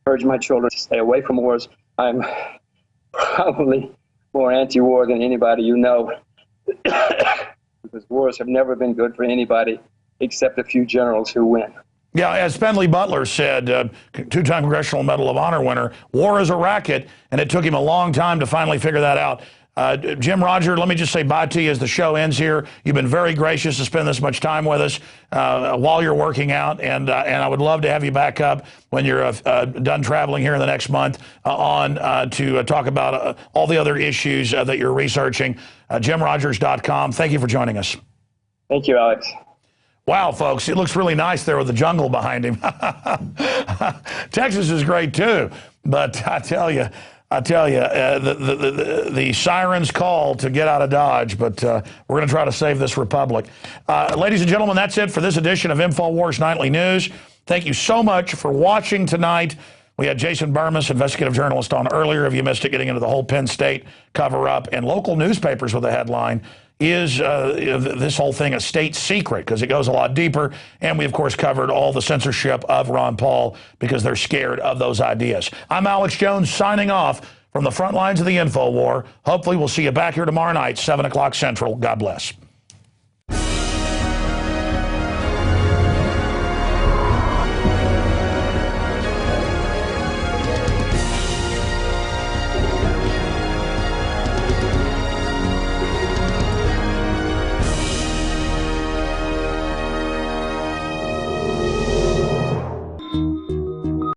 urged my children to stay away from wars. I'm probably more anti-war than anybody you know, because wars have never been good for anybody except a few generals who win. Yeah, as Penley Butler said, two-time Congressional Medal of Honor winner, war is a racket, and it took him a long time to finally figure that out. Jim Roger, let me just say bye to you as the show ends here. You've been very gracious to spend this much time with us while you're working out, and I would love to have you back up when you're done traveling here in the next month to talk about all the other issues that you're researching. JimRogers.com. Thank you for joining us. Thank you, Alex. Wow, folks, it looks really nice there with the jungle behind him. Texas is great too, but I tell you, the sirens call to get out of Dodge, but we're going to try to save this republic. Ladies and gentlemen, that's it for this edition of Infowars Nightly News. Thank you so much for watching tonight. We had Jason Bermas, investigative journalist, on earlier. If you missed it, getting into the whole Penn State cover-up, and local newspapers with a headline, is this whole thing a state secret? Because it goes a lot deeper. And we, of course, covered all the censorship of Ron Paul because they're scared of those ideas. I'm Alex Jones signing off from the front lines of the Info War. Hopefully we'll see you back here tomorrow night, 7 o'clock Central. God bless.